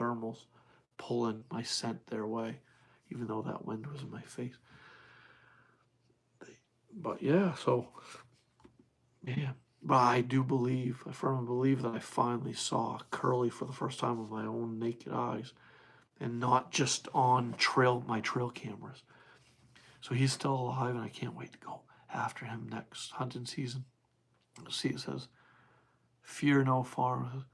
my scent their way, even though that wind was in my face. But yeah, but I firmly believe that I finally saw Curly for the first time with my own naked eyes, and not just on my trail cameras. So he's still alive, and I can't wait to go after him next hunting season. See, it says, "Fear no farm."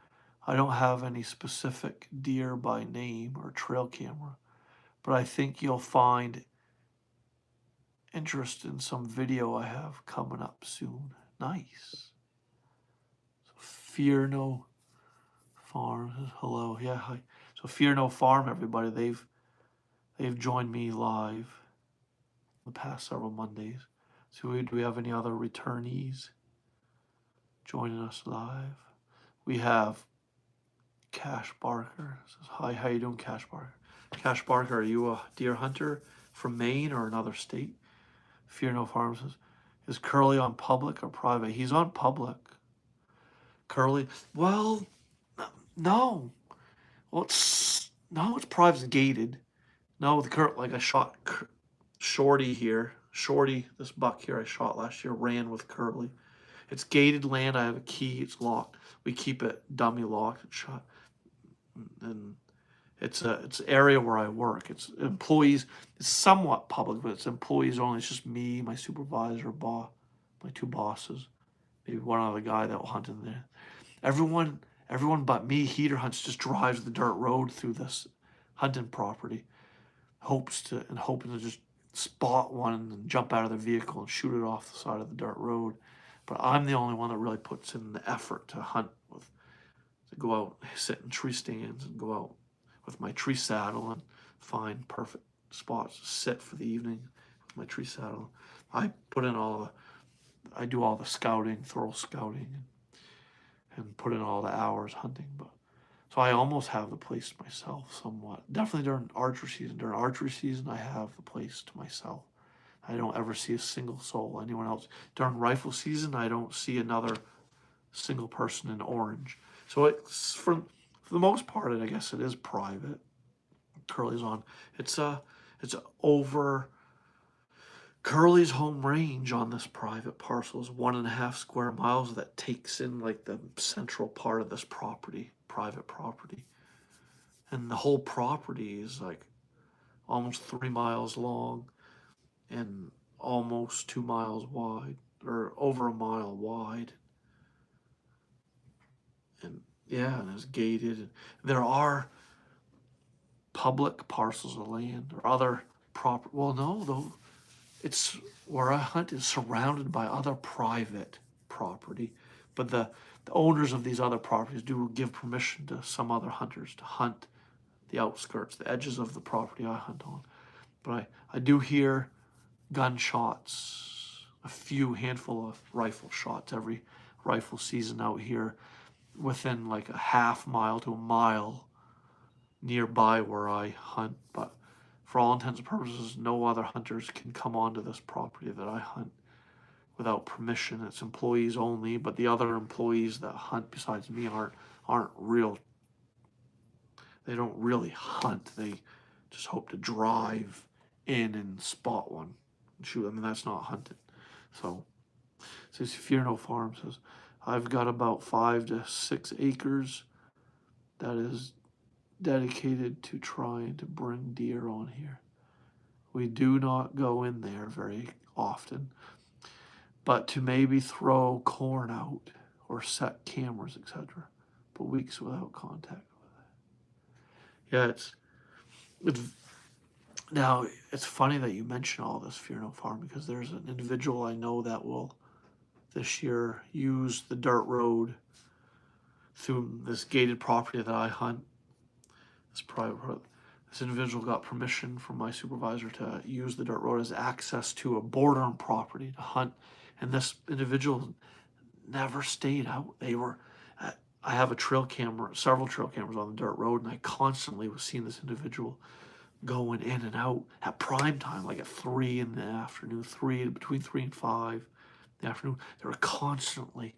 I don't have any specific deer by name or trail camera, but I think you'll find interest in some video I have coming up soon. Nice. So Fear No Farm says hello. Yeah, hi. So Fear No Farm, everybody. They've joined me live the past several Mondays. So do we have any other returnees joining us live? We have Cash Barker. Says, hi, how you doing, Cash Barker? Cash Barker, are you a deer hunter from Maine or another state? Fear No Farm says, is Curly on public or private? He's on public. Curly, well, no. Well, it's private, gated. No, like I shot Shorty here. Shorty, this buck here I shot last year, ran with Curly. It's gated land. I have a key. It's locked. We keep it dummy locked and shut. And it's an area where I work. It's employees. It's somewhat public, but it's employees only. It's just me, my supervisor, my two bosses, maybe one other guy that will hunt in there. Everyone but me heater hunts, just drives the dirt road through this hunting property, hoping to just spot one and jump out of the vehicle and shoot it off the side of the dirt road. But I'm the only one that really puts in the effort to hunt to go out, sit in tree stands, and go out with my tree saddle and find perfect spots to sit for the evening with my tree saddle. I do all the scouting, thorough scouting, and put in all the hours hunting. So I almost have the place to myself somewhat. Definitely during archery season. During archery season, I have the place to myself. I don't ever see a single soul, anyone else. During rifle season, I don't see another single person in orange. So it's for the most part, I guess it is private. Curly's on. It's over. Curly's home range on this private parcel is 1.5 square miles. That takes in like the central part of this private property. And the whole property is like almost 3 miles long and almost 2 miles wide, or over a mile wide. And yeah, and it's gated. There are public parcels of land or other property. Well, no, though. It's where I hunt is surrounded by other private property, But the owners of these other properties do give permission to some other hunters to hunt the outskirts, the edges of the property I hunt on. But I do hear gunshots, a few handful of rifle shots every rifle season out here within like a half mile to a mile nearby where I hunt. But for all intents and purposes, no other hunters can come onto this property that I hunt without permission. It's employees only, but the other employees that hunt besides me aren't real. They don't really hunt. They just hope to drive in and spot one and shoot. I mean, that's not hunting. So, says Fear No Farm says, I've got about 5 to 6 acres that is dedicated to trying to bring deer on here. We do not go in there very often, but to maybe throw corn out or set cameras, etc. But weeks without contact with it. Yeah, it's now it's funny that you mention all this, Fear No Farm, because there's an individual I know that will this year use the dirt road through this gated property that I hunt. This individual got permission from my supervisor to use the dirt road as access to a bordering property to hunt, and this individual never stayed out. I have a trail camera, several trail cameras on the dirt road, and I constantly was seeing this individual going in and out at prime time, like at 3 in the afternoon, between 3 and 5 in the afternoon. They were constantly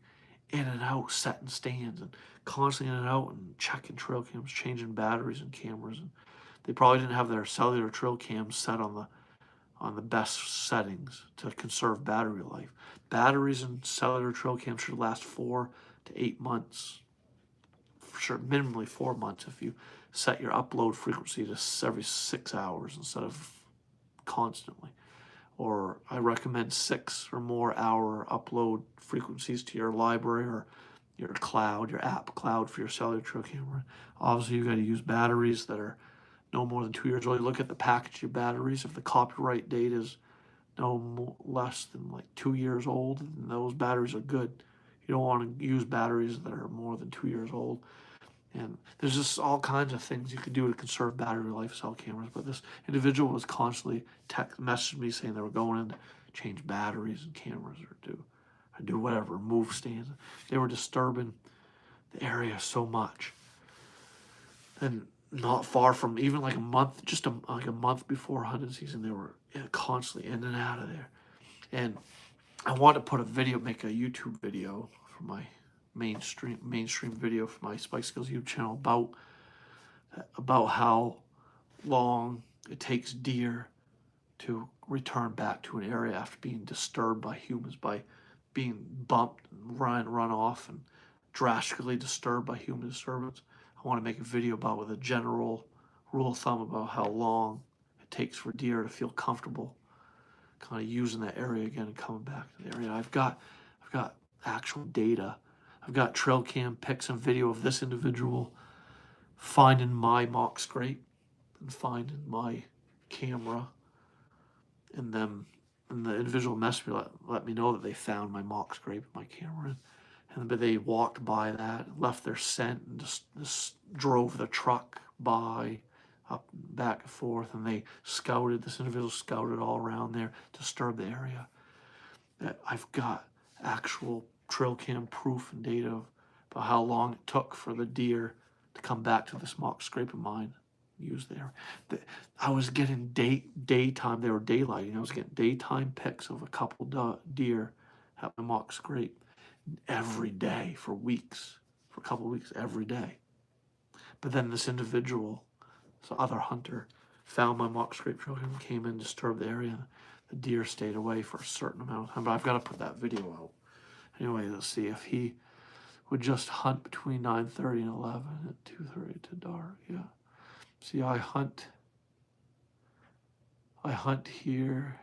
in and out, setting stands, and constantly in and out, and checking trail cams, changing batteries and cameras. And they probably didn't have their cellular trail cams set on the best settings to conserve battery life. Batteries and cellular trail cams should last 4 to 8 months. For sure, minimally 4 months if you set your upload frequency to every 6 hours instead of constantly. Or I recommend 6 or more hour upload frequencies to your library or your cloud, your app cloud for your cellular trail camera. Obviously, you got to use batteries that are no more than 2 years old. You look at the package of batteries. If the copyright date is less than like 2 years old, then those batteries are good. You don't want to use batteries that are more than 2 years old. And there's just all kinds of things you could do to conserve battery life cell cameras. But this individual was constantly messaging me saying they were going in to change batteries and cameras or do whatever, move stands. They were disturbing the area so much. And not far from even like a month, like a month before hunting season, they were constantly in and out of there. And I wanted to put make a YouTube video for my mainstream video for my Spike Skills YouTube channel about how long it takes deer to return back to an area after being disturbed by humans, by being bumped and run off and drastically disturbed by human disturbance. I want to make a video about with a general rule of thumb about how long it takes for deer to feel comfortable kind of using that area again and coming back to the area. I've got actual data. I've got trail cam pics and video of this individual finding my mock scrape and finding my camera, and the individual messaged me, let me know that they found my mock scrape and my camera, but they walked by that, left their scent, and just drove the truck by, up back and forth, and this individual scouted all around there, disturbed the area. I've got actual trail cam proof and data about how long it took for the deer to come back to this mock scrape of mine used there. I was getting daytime, they were daylighting, I was getting daytime pics of a couple deer at my mock scrape every day for weeks, for a couple of weeks, every day. But then this individual, this other hunter, found my mock scrape trail cam, came in, disturbed the area. The deer stayed away for a certain amount of time, but I've got to put that video out. Anyway, let's see if he would just hunt between 9:30 and 11 at 2:30 to dark. Yeah. See, I hunt here.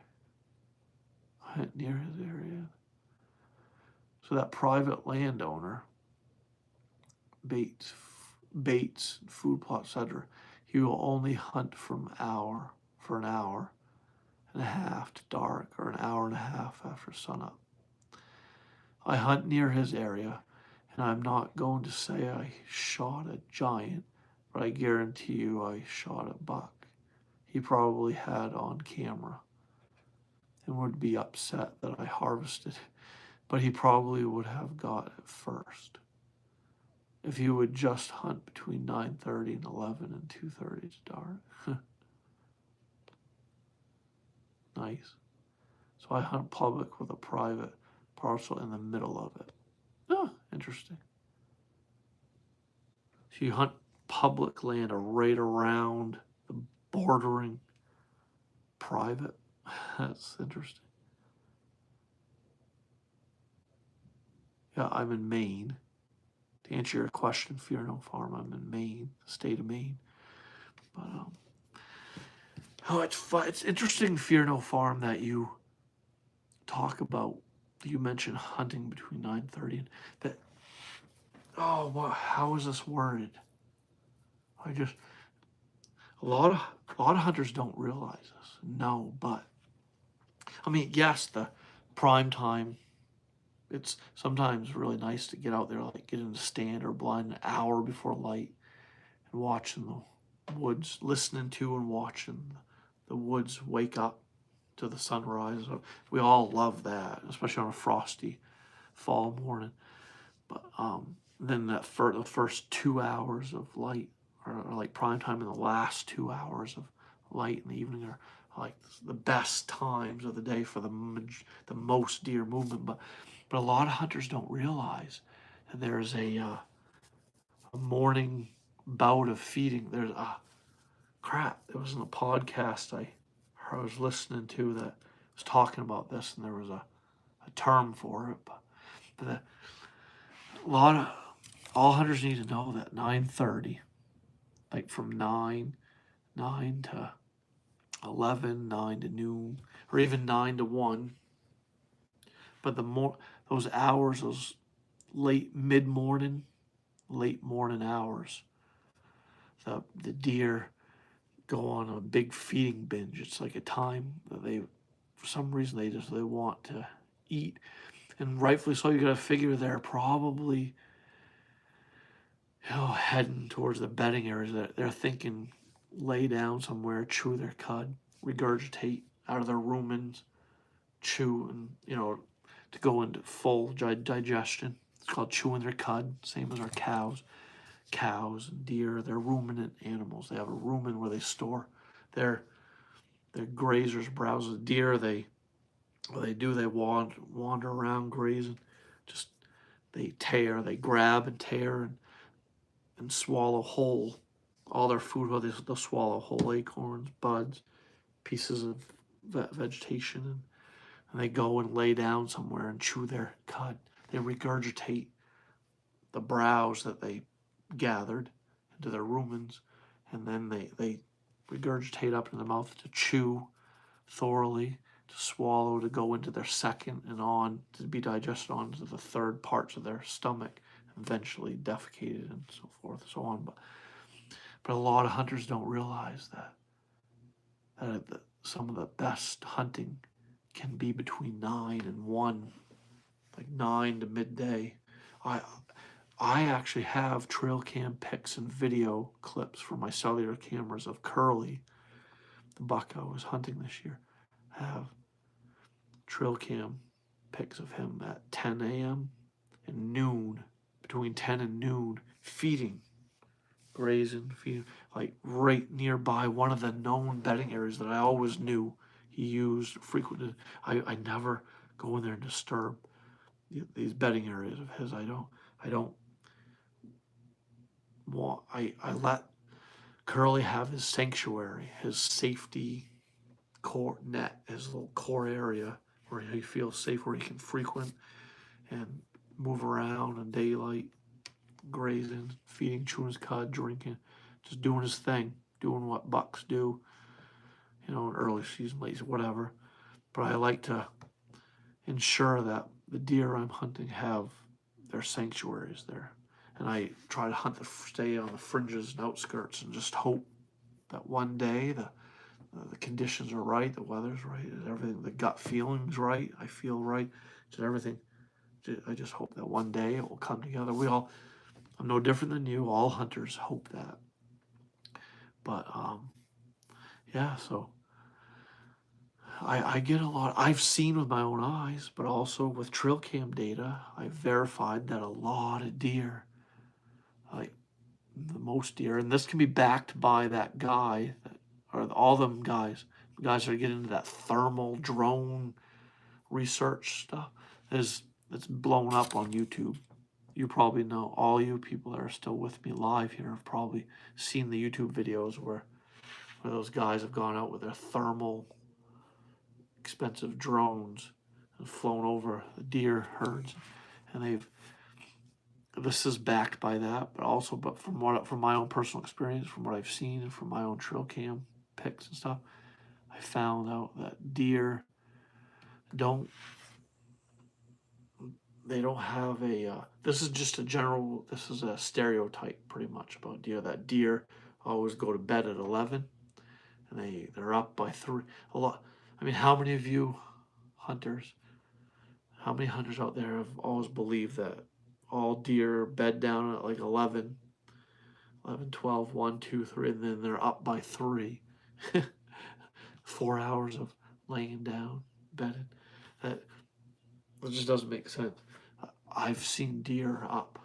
I hunt near his area. So that private landowner, baits, food plots, etc., he will only hunt for an hour and a half to dark, or an hour and a half after sunup. I hunt near his area, and I'm not going to say I shot a giant, but I guarantee you I shot a buck. He probably had on camera and would be upset that I harvested, but he probably would have got it first. If he would just hunt between 9:30 and 11 and 2:30, it's dark. Nice. So I hunt public with a private parcel in the middle of it. Oh, interesting. So you hunt public land or right around the bordering private. That's interesting. Yeah, I'm in Maine. To answer your question, Fear No Farm, I'm in Maine, the state of Maine. But oh, it's fun. It's interesting, Fear No Farm, that you talk about. You mentioned hunting between 9:30 and that. Oh, wow, how is this worded? I just a lot of hunters don't realize this. No, but I mean, yes, the prime time. It's sometimes really nice to get out there, like get in the stand or blind an hour before light and watching the woods, listening to and watching the woods wake up to the sunrise. We all love that, especially on a frosty fall morning. But then the first 2 hours of light are like prime time, and the last 2 hours of light in the evening are like the best times of the day for the most deer movement. But a lot of hunters don't realize that there's a morning bout of feeding. There's crap. There was in a podcast I was listening to that was talking about this, and there was a term for it. But a lot of all hunters need to know that 9:30, like from 9 to 11, 9 to noon, or even 9 to 1. But the more those hours, those late mid morning, late morning hours, the deer go on a big feeding binge. It's like a time that they, for some reason, they want to eat, and rightfully so. You got to figure they're probably, heading towards the bedding areas. They're thinking, lay down somewhere, chew their cud, regurgitate out of their rumens, chew, and to go into full digestion. It's called chewing their cud, same as our cows. Cows and deer, they're ruminant animals. They have a rumen where they store their grazers, browse. Deer, they wander around grazing. Just they grab and tear and swallow whole all their food. Well, they'll swallow whole acorns, buds, pieces of vegetation, and they go and lay down somewhere and chew their cud. They regurgitate the browse that they gathered into their rumens, and then they regurgitate up in the mouth to chew thoroughly, to swallow, to go into their second and on, to be digested onto the third parts of their stomach, eventually defecated and so forth and so on. But a lot of hunters don't realize that some of the best hunting can be between 9 and 1, like 9 to midday. I actually have trail cam pics and video clips from my cellular cameras of Curly, the buck I was hunting this year. I have trail cam pics of him at 10 a.m. and noon, between 10 and noon, feeding, grazing, feeding, like right nearby one of the known bedding areas that I always knew he used frequently. I never go in there and disturb these bedding areas of his. I don't want, I let Curly have his sanctuary, his safety core net, his little core area where he feels safe, where he can frequent and move around in daylight, grazing, feeding, chewing his cud, drinking, just doing his thing, doing what bucks do, early season, late, whatever. But I like to ensure that the deer I'm hunting have their sanctuaries there. And I try to stay on the fringes and outskirts and just hope that one day the conditions are right, the weather's right, everything, the gut feeling's right, I feel right, just everything I just hope that one day it will come together. I'm no different than you. All hunters hope that. But yeah, so I get a lot. I've seen with my own eyes, but also with trail cam data, I've verified that a lot of deer, like the most deer, and this can be backed by that guy, or all them guys that get into that thermal drone research stuff, is it's blown up on YouTube. You probably know, all you people that are still with me live here have probably seen the YouTube videos where those guys have gone out with their thermal expensive drones and flown over the deer herds, and this is backed by that, but from my own personal experience, from what I've seen, and from my own trail cam pics and stuff, I found out that deer don't they don't have a this is just a general, this is a stereotype pretty much about deer, that deer always go to bed at 11 and they're up by 3. A lot, I mean, how many of you hunters, how many hunters out there have always believed that all deer bed down at like 11, 11, 12, 1, 2, 3, and then they're up by 3. 4 hours of laying down, bedded. That just doesn't make sense. I've seen deer up,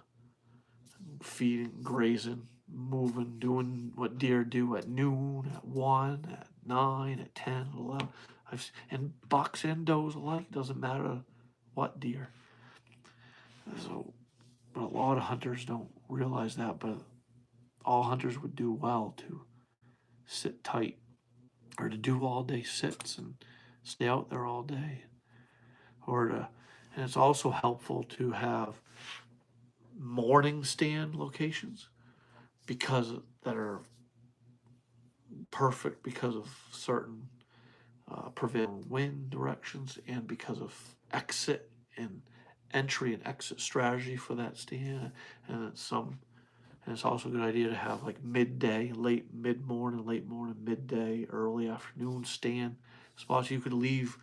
feeding, grazing, moving, doing what deer do at noon, at 1, at 9, at 10, 11. And bucks and does alike, doesn't matter what deer. So, but a lot of hunters don't realize that, but all hunters would do well to sit tight, or to do all day sits and stay out there all day, and it's also helpful to have morning stand locations because that are perfect because of certain prevailing wind directions, and because of exit and entry and exit strategy for that stand. And it's also a good idea to have like midday, mid-morning, late morning, midday, early afternoon stand spots. You could leave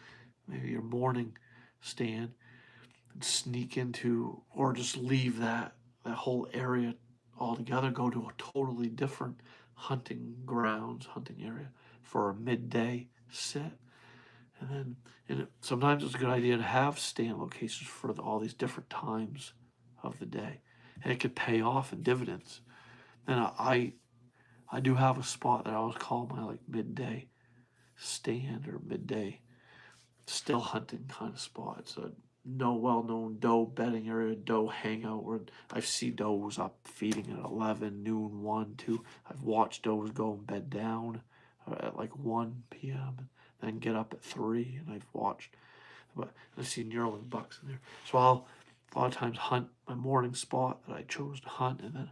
maybe your morning stand and sneak into, or just leave that whole area altogether, go to a totally different hunting area for a midday sit. Sometimes it's a good idea to have stand locations for all these different times of the day, and it could pay off in dividends. And I do have a spot that I always call my like midday stand, or midday still hunting kind of spot. It's a well-known doe bedding area, doe hangout, where I've seen does up feeding at 11, noon, 1, 2. I've watched does go and bed down at like 1 p.m. and then get up at 3, and I've seen yearling bucks in there. So I'll a lot of times hunt my morning spot that I chose to hunt, and then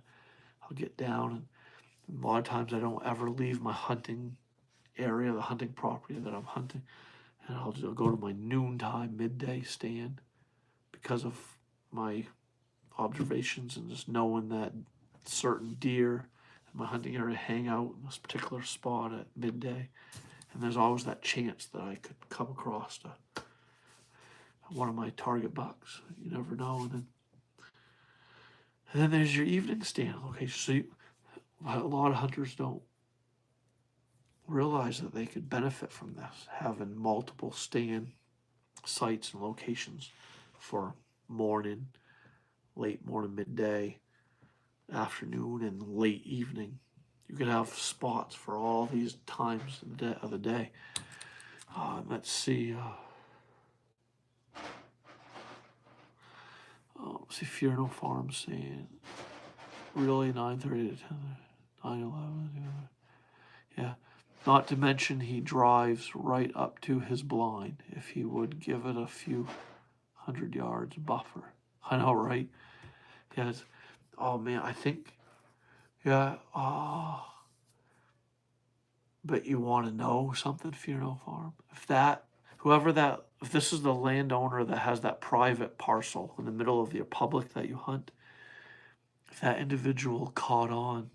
I'll get down, and a lot of times I don't ever leave my hunting area, the hunting property that I'm hunting, and I'll just go to my noontime, midday stand because of my observations and just knowing that certain deer in my hunting area hang out in this particular spot at midday, and there's always that chance that I could come across one of my target bucks. You never know. And then there's your evening stand location. So a lot of hunters don't realize that they could benefit from this, having multiple stand sites and locations for morning, late morning, midday, afternoon, and late evening. You could have spots for all these times of the day. Let's see. See, Fear No Farm saying, really 9:30 to 10, 9:11. Yeah. Not to mention he drives right up to his blind if he would give it a few 100 yards buffer. I know, right? Yes. Oh man, I think, yeah. But you want to know something, Fear No Farm? If this is the landowner that has that private parcel in the middle of your public that you hunt, if that individual caught on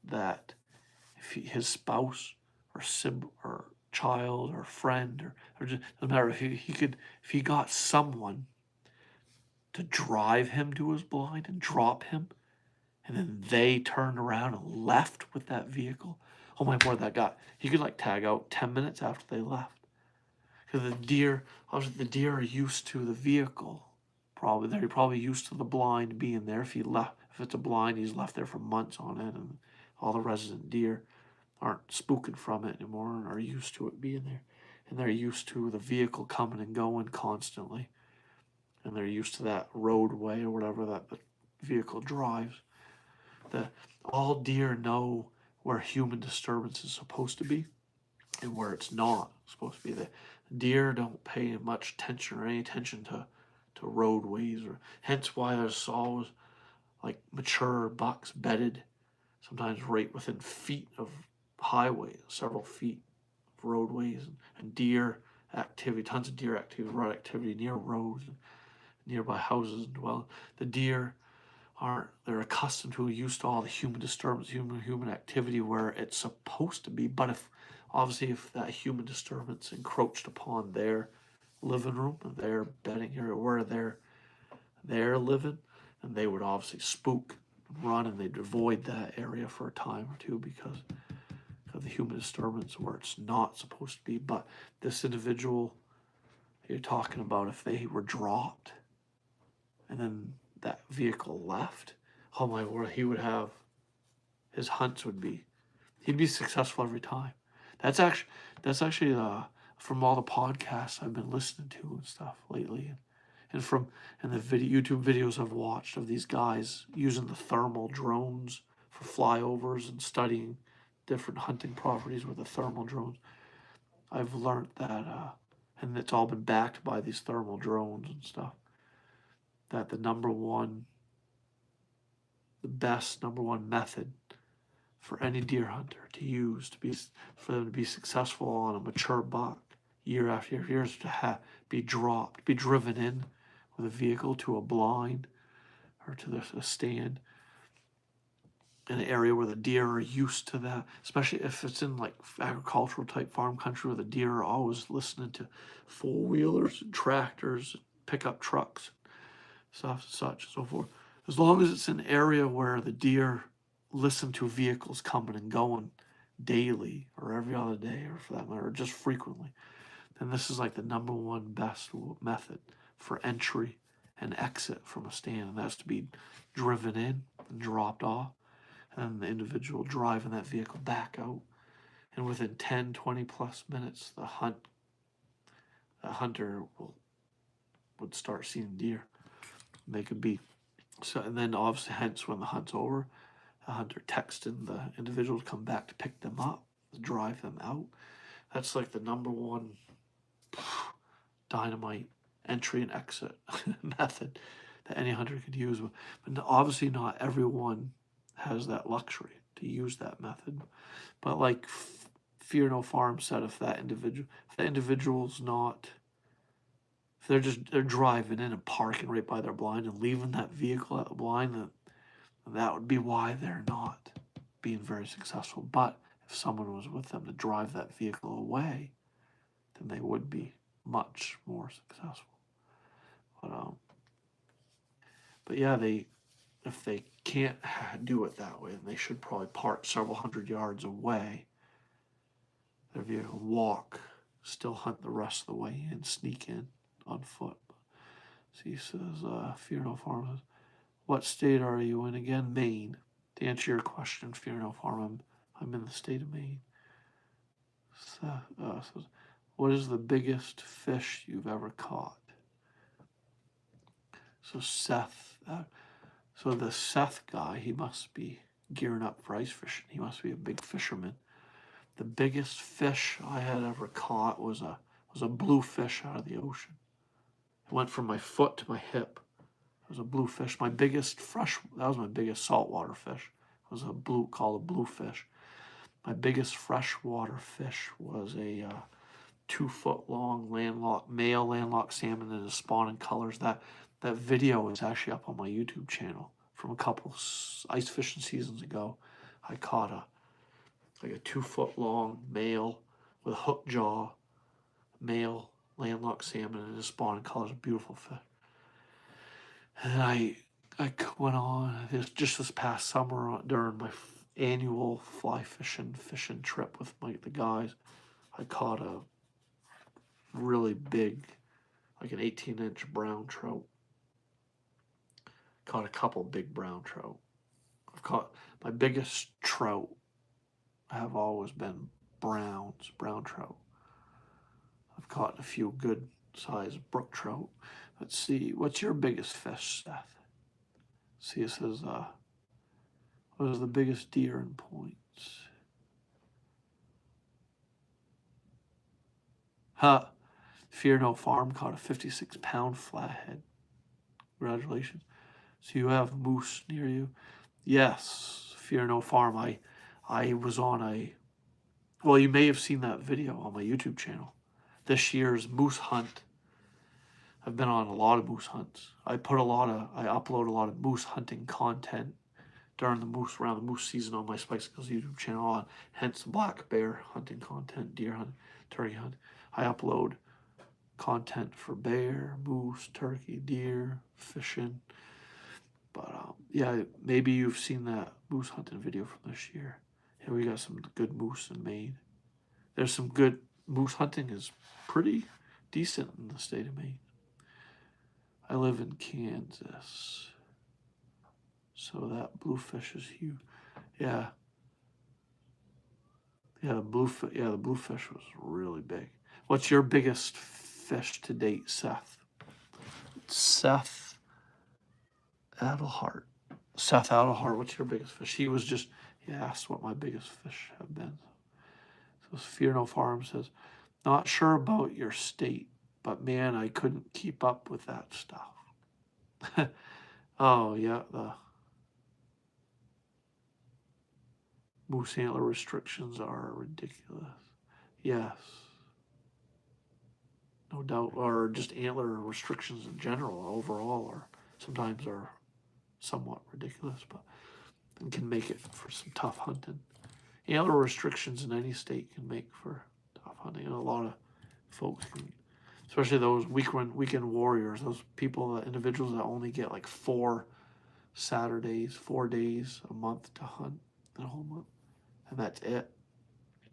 that, if his spouse or sibling or child or friend, or just doesn't matter, if he got someone to drive him to his blind and drop him, and then they turned around and left with that vehicle. Oh my word, that guy, he could like tag out 10 minutes after they left. Because the deer, obviously the deer are used to the vehicle. They're probably used to the blind being there. If it's a blind, he's left there for months on it, and all the resident deer aren't spooking from it anymore and are used to it being there. And they're used to the vehicle coming and going constantly. And they're used to that roadway or whatever that the vehicle drives. All deer know where human disturbance is supposed to be and where it's not supposed to be. The deer don't pay much attention or any attention to roadways, or hence why there's always like mature bucks bedded sometimes right within feet of highways, several feet of roadways, and deer activity, tons of deer activity, rut activity near roads and nearby houses and dwellings. The deer they're accustomed to, used to all the human disturbance, human activity where it's supposed to be. But if that human disturbance encroached upon their living room, their bedding area, where they're living, and they would obviously spook and run, and they'd avoid that area for a time or two because of the human disturbance where it's not supposed to be. But this individual you're talking about, if they were dropped and then that vehicle left, oh my word, his hunts he'd be successful every time. That's actually from all the podcasts I've been listening to and stuff lately, and the YouTube videos I've watched of these guys using the thermal drones for flyovers and studying different hunting properties with the thermal drones. I've learned that, and it's all been backed by these thermal drones and stuff, that the best number one method for any deer hunter to use for them to be successful on a mature buck year after year is to be driven in with a vehicle to a blind or to a stand in an area where the deer are used to that, especially if it's in like agricultural type farm country where the deer are always listening to four-wheelers and tractors and pickup trucks, stuff such and so forth. As long as it's an area where the deer listen to vehicles coming and going daily or every other day, or for that matter, or just frequently, then this is like the number one best method for entry and exit from a stand, and that's to be driven in and dropped off, and the individual driving that vehicle back out, and within 10, 20 plus minutes, the hunter would start seeing deer. They could be so, and then obviously, hence when the hunt's over, the hunter texting the individual to come back to pick them up, to drive them out. That's like the number one dynamite entry and exit method that any hunter could use. But obviously, not everyone has that luxury to use that method. But like Fear No Farm said, if the individual's not, if they're driving in and parking right by their blind and leaving that vehicle at the blind, then that would be why they're not being very successful. But if someone was with them to drive that vehicle away, then they would be much more successful. But yeah, if they can't do it that way, then they should probably park several hundred yards away. Their vehicle, walk, still hunt the rest of the way in, sneak in on foot. So he says, Fear No Farm says, what state are you in again? Maine. To answer your question, Fear No Farm, I'm in the state of Maine. Says, what is the biggest fish you've ever caught? So so the Seth guy, he must be gearing up for ice fishing. He must be a big fisherman. The biggest fish I had ever caught was a bluefish out of the ocean. It went from my foot to my hip. It was a bluefish. That was my biggest saltwater fish. It was called a bluefish. My biggest freshwater fish was a 2-foot-long male landlocked salmon in his spawning colors. That video is actually up on my YouTube channel from a couple ice fishing seasons ago. I caught a 2-foot-long male with a hook jaw, male landlocked salmon in his spawning colors. Beautiful fish. And I went on this past summer during my annual fly fishing trip with the guys. I caught a really big, like an 18-inch brown trout. Caught a couple big brown trout. I've caught my biggest trout have always been brown trout. I've caught a few good sized brook trout. Let's see, what's your biggest fish, Seth? See, it says, what is the biggest deer in points? Huh. Fear No Farm caught a 56-pound flathead. Congratulations. So you have moose near you? Yes, Fear No Farm. I was on well, you may have seen that video on my YouTube channel. This year's moose hunt. I've been on a lot of moose hunts. I upload a lot of moose hunting content around the moose season on my Spicicles YouTube channel, on hence black bear hunting content, deer hunt, turkey hunt. I upload content for bear, moose, turkey, deer, fishing. But yeah, maybe you've seen that moose hunting video from this year. Yeah, we got some good moose in Maine. There's some good moose hunting is pretty decent in the state of Maine. I live in Kansas, so that bluefish is huge. Yeah, the bluefish was really big. What's your biggest fish to date, Seth? Seth Adelhart. Seth Adelhart, what's your biggest fish? He asked what my biggest fish have been. So Fear No Farm says, not sure about your state, but man, I couldn't keep up with that stuff. Oh, yeah, the moose antler restrictions are ridiculous. Yes. No doubt, or just antler restrictions in general, overall, sometimes are somewhat ridiculous, but can make it for some tough hunting. Antler restrictions in any state can make for tough hunting, and a lot of folks can, especially those weekend warriors, those individuals that only get like 4 days a month to hunt in a whole month, and that's it.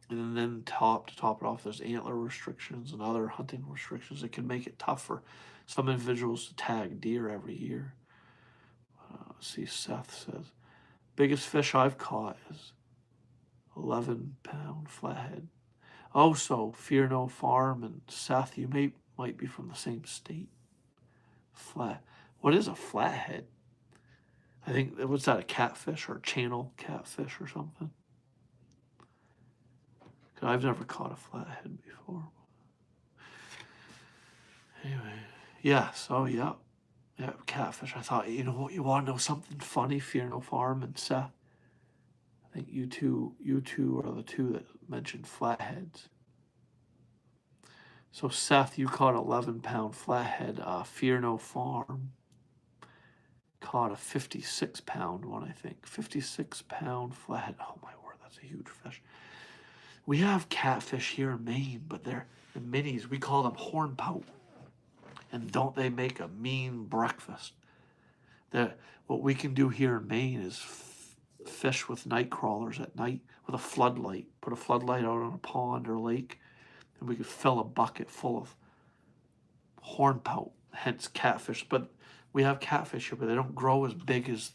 And then to top it off, there's antler restrictions and other hunting restrictions that can make it tough for some individuals to tag deer every year. See, Seth says, biggest fish I've caught is 11-pound flathead. Oh, so Fear No Farm and Seth, you might be from the same state. What is a flathead? I think, what's that, a catfish or a channel catfish or something? Because I've never caught a flathead before. Anyway, yes, oh yeah. Yeah, catfish. I thought, you want to know something funny? Fear No Farm and Seth. I think you two are the two that mentioned flatheads. So Seth, you caught 11-pound flathead. Fear No Farm caught a 56-pound one, I think. 56-pound flathead. Oh my word, that's a huge fish. We have catfish here in Maine, but they're the minis. We call them hornpout. And don't they make a mean breakfast? What we can do here in Maine is fish with night crawlers at night with a floodlight. Put a floodlight out on a pond or lake, and we could fill a bucket full of hornpout, hence catfish. But we have catfish here, but they don't grow as big as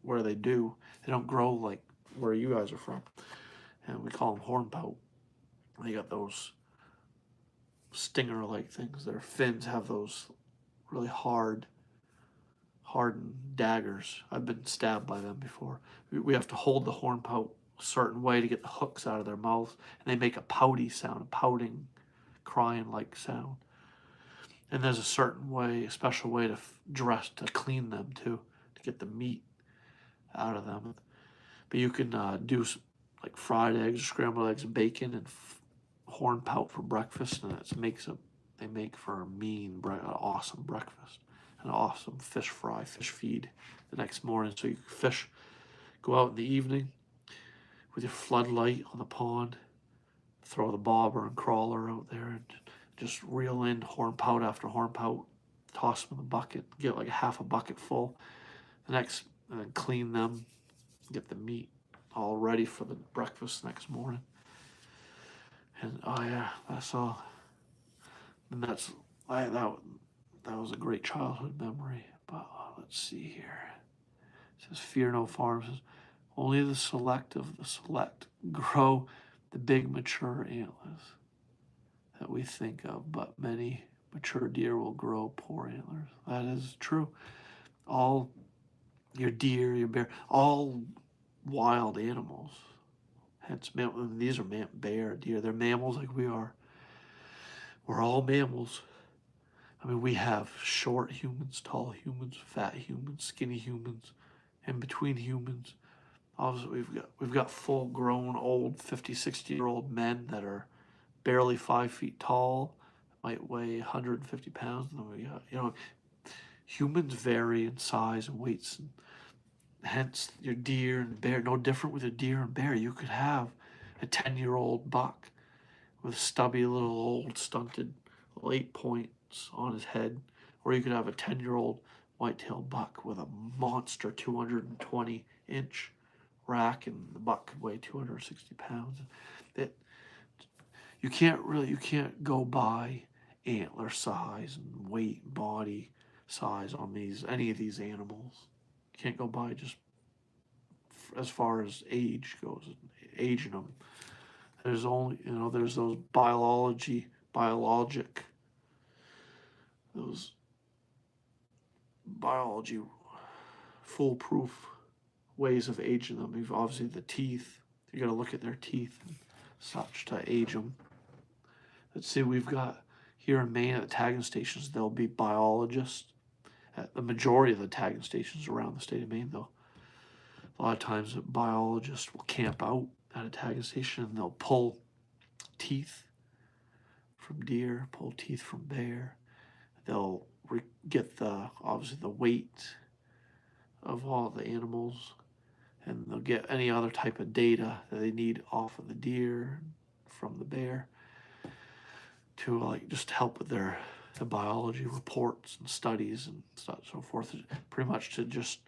where they do. They don't grow like where you guys are from, and we call them hornpout. They got those stinger-like things. Their fins have those really hardened daggers. I've been stabbed by them before. We have to hold the hornpout a certain way to get the hooks out of their mouth, and they make a pouty sound, a pouting, crying-like sound. And there's a special way to clean them too, to get the meat out of them. But you can do like fried eggs, scrambled eggs, bacon, and hornpout for breakfast, and they make for an awesome breakfast, an awesome fish feed the next morning. So you go out in the evening with your floodlight on the pond, throw the bobber and crawler out there, and just reel in hornpout after hornpout. toss them in the bucket, get like a half a bucket full. And then clean them, get the meat all ready for the breakfast next morning. And oh yeah, that's all. And that was a great childhood memory. But let's see here. It says, "Fear no farms. Only the select of the select grow the big mature antlers that we think of, but many mature deer will grow poor antlers." That is true. All your deer, your bear, all wild animals. Hence, these are bear, deer. They're mammals like we are. We're all mammals. I mean, we have short humans, tall humans, fat humans, skinny humans, in between humans. Obviously, we've got full-grown, old, 50, 60-year-old men that are barely 5 feet tall, might weigh 150 pounds. And then we got, humans vary in size and weights, and hence your deer and bear. No different with a deer and bear. You could have a 10-year-old buck with stubby little old stunted 8 points on his head, or you could have a 10-year-old white-tailed buck with a monster 220-inch rack, and the buck could weigh 260 pounds. You can't go by antler size and weight and body size on any of these animals. You can't go by just as far as age goes, aging them. There's only, there's those those biology foolproof ways of aging them. You've obviously the teeth. You got to look at their teeth and such to age them. Let's see, we've got here in Maine at the tagging stations, there'll be biologists at the majority of the tagging stations around the state of Maine, though. A lot of times a biologist will camp out at a tagging station and they'll pull teeth from deer, pull teeth from bear. They'll get obviously the weight of all the animals, and they'll get any other type of data that they need off of the deer from the bear to just help with the biology reports and studies and stuff, so forth. Pretty much to just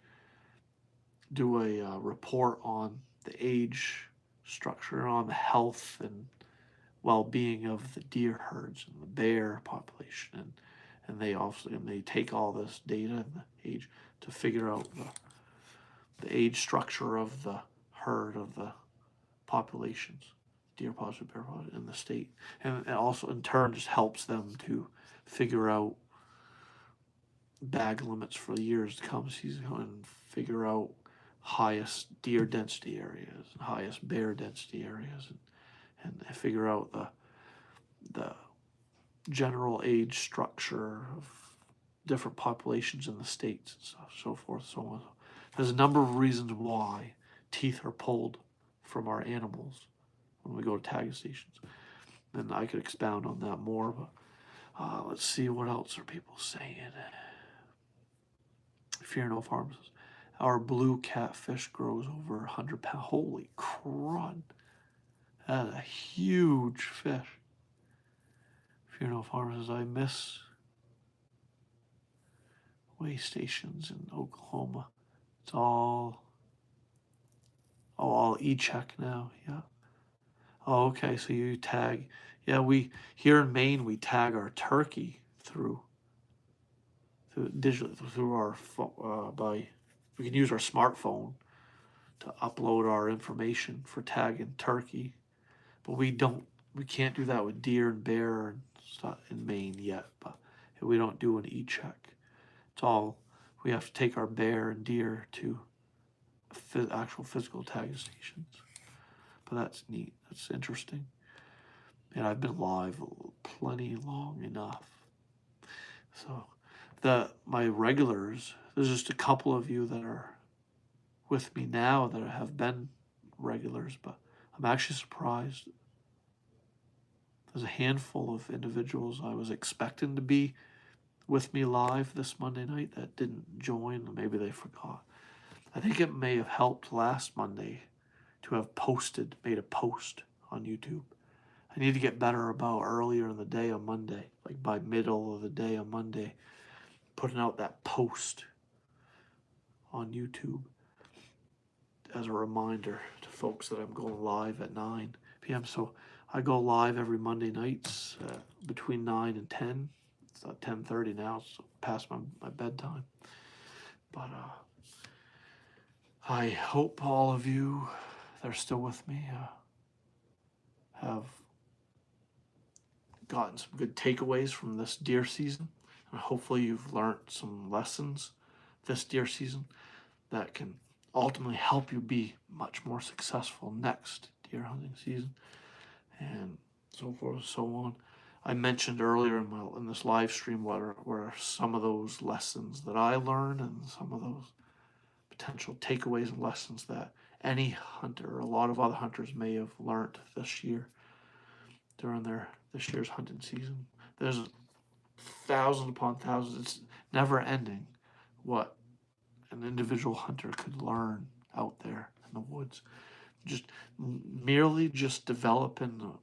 do a report on the age structure, on the health and well-being of the deer herds and the bear population, and they take all this data and the age to figure out the age structure of the herd, of the populations, deer population, bear population in the state, and it also in turn just helps them to figure out bag limits for the years to come, and figure out highest deer density areas and highest bear density areas, and figure out the general age structure of different populations in the states and stuff, so forth, so on. There's a number of reasons why teeth are pulled from our animals when we go to tagging stations, and I could expound on that more, but let's see, what else are people saying? Fear no farms. Our blue catfish grows over 100 pounds. Holy crud. That is a huge fish. Fear no farms. I miss way stations in Oklahoma. It's all e-check now, yeah. Oh, okay, so you tag. Yeah, here in Maine, we tag our turkey through digitally through our we can use our smartphone to upload our information for tagging turkey, but we can't do that with deer and bear and stuff in Maine yet. But we don't do an e-check. It's all, we have to take our bear and deer to actual physical tagging stations. But that's neat. That's interesting. And I've been live plenty long enough. So my regulars, there's just a couple of you that are with me now that have been regulars, but I'm actually surprised. There's a handful of individuals I was expecting to be with me live this Monday night that didn't join, or maybe they forgot. I think it may have helped last Monday to have made a post on YouTube. I need to get better about earlier in the day on Monday, like by middle of the day on Monday, putting out that post on YouTube as a reminder to folks that I'm going live at 9 p.m. So I go live every Monday nights between 9 and 10. It's 10:30 now, so past my bedtime. But I hope all of you that are still with me have gotten some good takeaways from this deer season. And hopefully you've learned some lessons this deer season that can ultimately help you be much more successful next deer hunting season, and so forth and so on. I mentioned earlier in this live stream what are some of those lessons that I learned and some of those potential takeaways and lessons that any hunter, a lot of other hunters may have learned this year during this year's hunting season. There's thousands upon thousands. It's never ending what an individual hunter could learn out there in the woods. Just merely just developing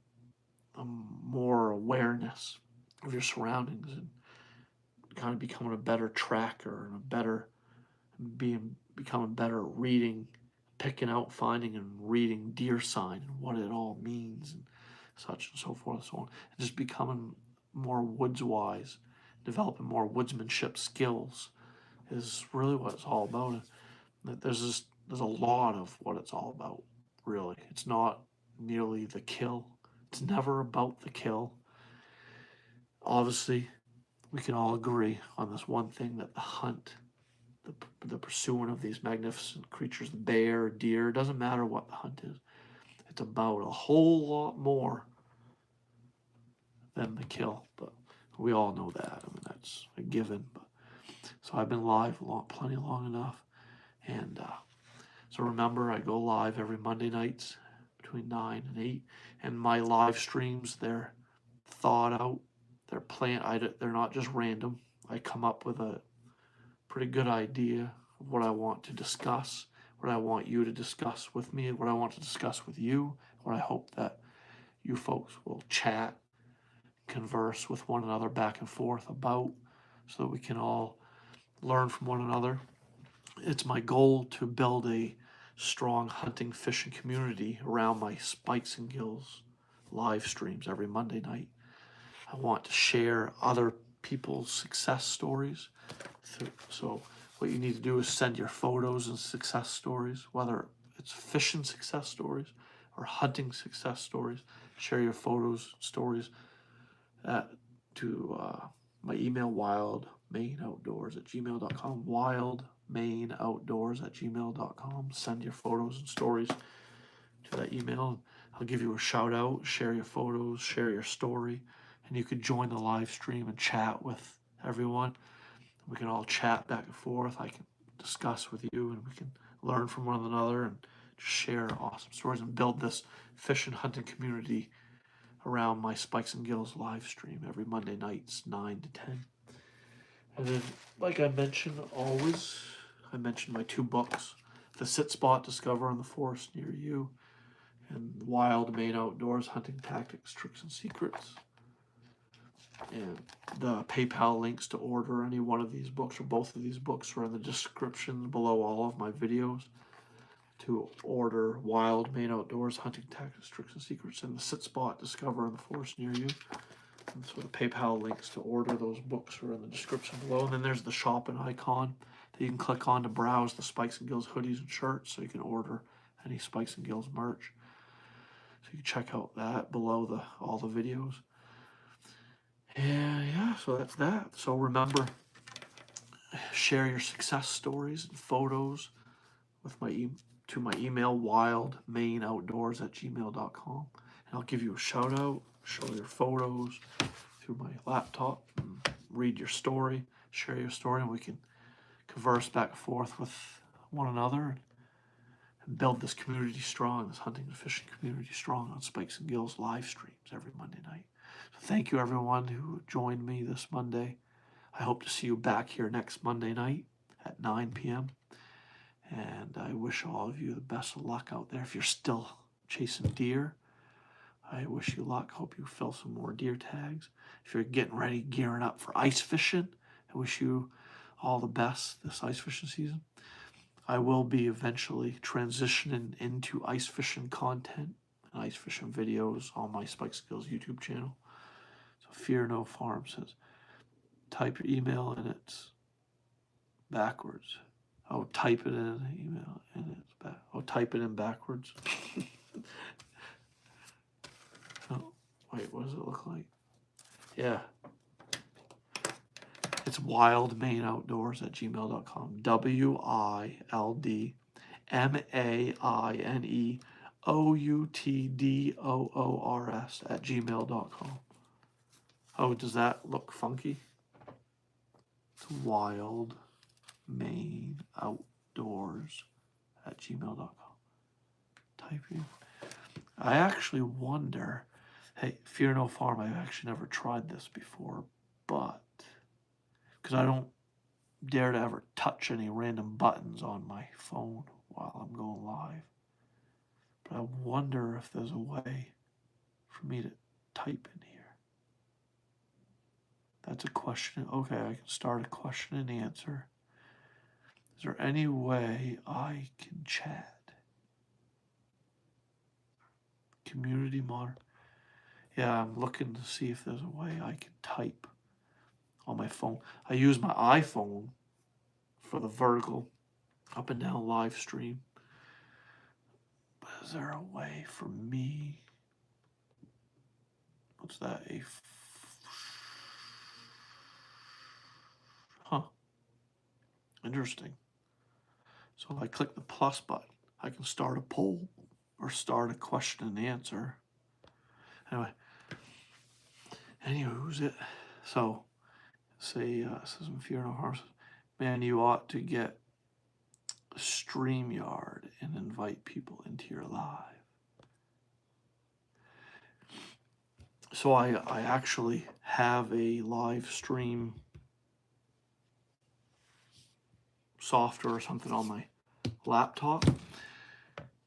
a more awareness of your surroundings and kind of becoming a better tracker and becoming better at reading, picking out, finding, and reading deer sign and what it all means and such and so forth and so on. And just becoming more woods wise, developing more woodsmanship skills is really what it's all about. There's a lot of what it's all about, really. It's not merely the kill. It's never about the kill. Obviously, we can all agree on this one thing, that the hunt, the pursuing of these magnificent creatures, the bear, deer, doesn't matter what the hunt is. It's about a whole lot more than the kill, but we all know that. I mean, that's a given. But so I've been live plenty long enough, and so remember, I go live every Monday nights between 9 and 8, and my live streams, they're thought out, they're planned. They're not just random. I come up with a pretty good idea of what I want to discuss, what I want you to discuss with me, what I want to discuss with you, what I hope that you folks will chat, converse with one another back and forth about, so that we can all learn from one another. It's my goal to build a strong hunting, fishing community around my Spikes and Gills live streams every Monday night. I want to share other people's success stories. So what you need to do is send your photos and success stories, whether it's fishing success stories or hunting success stories. Share your photos, stories to my email, wildmaineoutdoors@gmail.com, wildmaineoutdoors@gmail.com. Send your photos and stories to that email. I'll give you a shout out, share your photos, share your story, and you can join the live stream and chat with everyone. We can all chat back and forth. I can discuss with you, and we can learn from one another and just share awesome stories and build this fish and hunting community around my Spikes and Gills live stream every Monday nights, 9 to 10. And then, like I mentioned always, I mentioned my 2 books, The Sit Spot, Discover in the Forest Near You, and Wild Maine Outdoors, Hunting Tactics, Tricks, and Secrets. And the PayPal links to order any one of these books or both of these books are in the description below all of my videos. To order Wild Maine Outdoors, Hunting Tactics, Tricks, and Secrets, and The Sit Spot, Discover in the Forest Near You. And so the PayPal links to order those books are in the description below. And then there's the shopping icon that you can click on to browse the Spikes and Gills hoodies and shirts, so you can order any Spikes and Gills merch. So you can check out that below all the videos. And yeah, so that's that. So remember, share your success stories and photos with to my email, wildmaineoutdoors@gmail.com. And I'll give you a shout out, show your photos through my laptop, and read your story, share your story, and we can converse back and forth with one another and build this community strong, this hunting and fishing community strong on Spikes and Gills live streams every Monday night. So thank you everyone who joined me this Monday. I hope to see you back here next Monday night at 9 p.m. And I wish all of you the best of luck out there. If you're still chasing deer, I wish you luck. Hope you fill some more deer tags. If you're getting ready, gearing up for ice fishing, I wish you all the best this ice fishing season. I will be eventually transitioning into ice fishing content and ice fishing videos on my Spike Skills YouTube channel. So Fear No Farm says, type your email and it's backwards. Oh, type it in the email and it's back. Oh, type it in backwards. Oh, wait, what does it look like? Yeah. It's wildmaineoutdoors@gmail.com. WILDMAINEOUTDOORS@gmail.com. Oh, does that look funky? It's wildmaineoutdoors@gmail.com. Typing. I actually wonder, hey, Fear No Farm, I've actually never tried this before, but because I don't dare to ever touch any random buttons on my phone while I'm going live. But I wonder if there's a way for me to type in here. That's a question. Okay, I can start a question and answer. Is there any way I can chat? Community monitor. Yeah, I'm looking to see if there's a way I can type on my phone. I use my iPhone for the vertical up and down live stream. But is there a way for me? What's that? Huh. Interesting. So if I click the plus button, I can start a poll or start a question and answer. Anyway, who's it? So, say, says Fear No Harm. Man, you ought to get a StreamYard and invite people into your live. So I actually have a live stream software or something on my laptop,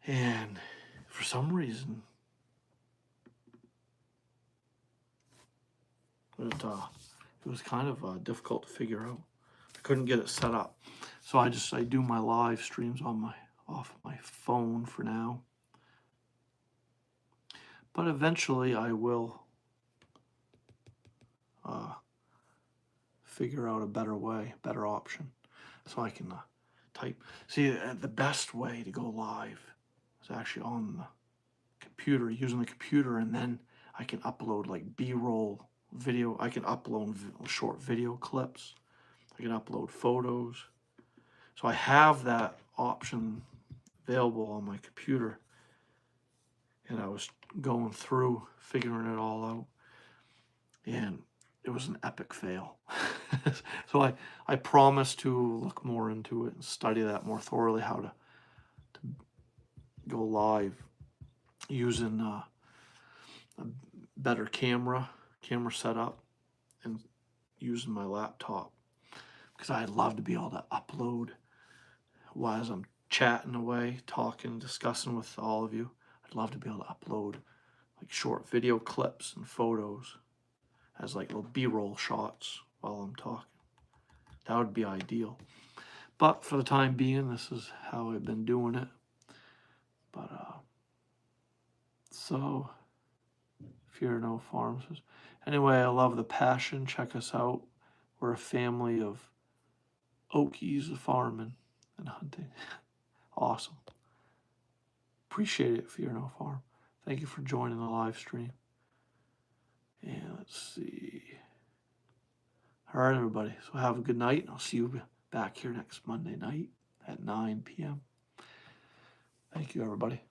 and for some reason it was kind of difficult to figure out. I couldn't get it set up, so I do my live streams on off my phone for now, but eventually I will figure out a better way, better option, so I can type. See, the best way to go live is actually on the computer, using the computer, and then I can upload like B-roll video. I can upload short video clips. I can upload photos. So I have that option available on my computer, and I was going through figuring it all out, and it was an epic fail. So I promised to look more into it and study that more thoroughly, how to go live using a better camera setup and using my laptop, because I'd love to be able to upload while as I'm chatting away, talking, discussing with all of you. I'd love to be able to upload like short video clips and photos as like little B-roll shots while I'm talking. That would be ideal. But for the time being, this is how I've been doing it. But so Fear No Farms. Anyway, I love the passion. Check us out. We're a family of Okies, farming and hunting. Awesome. Appreciate it, Fear No Farm. Thank you for joining the live stream. And let's see. All right, everybody. So have a good night. I'll see you back here next Monday night at 9 p.m. Thank you, everybody.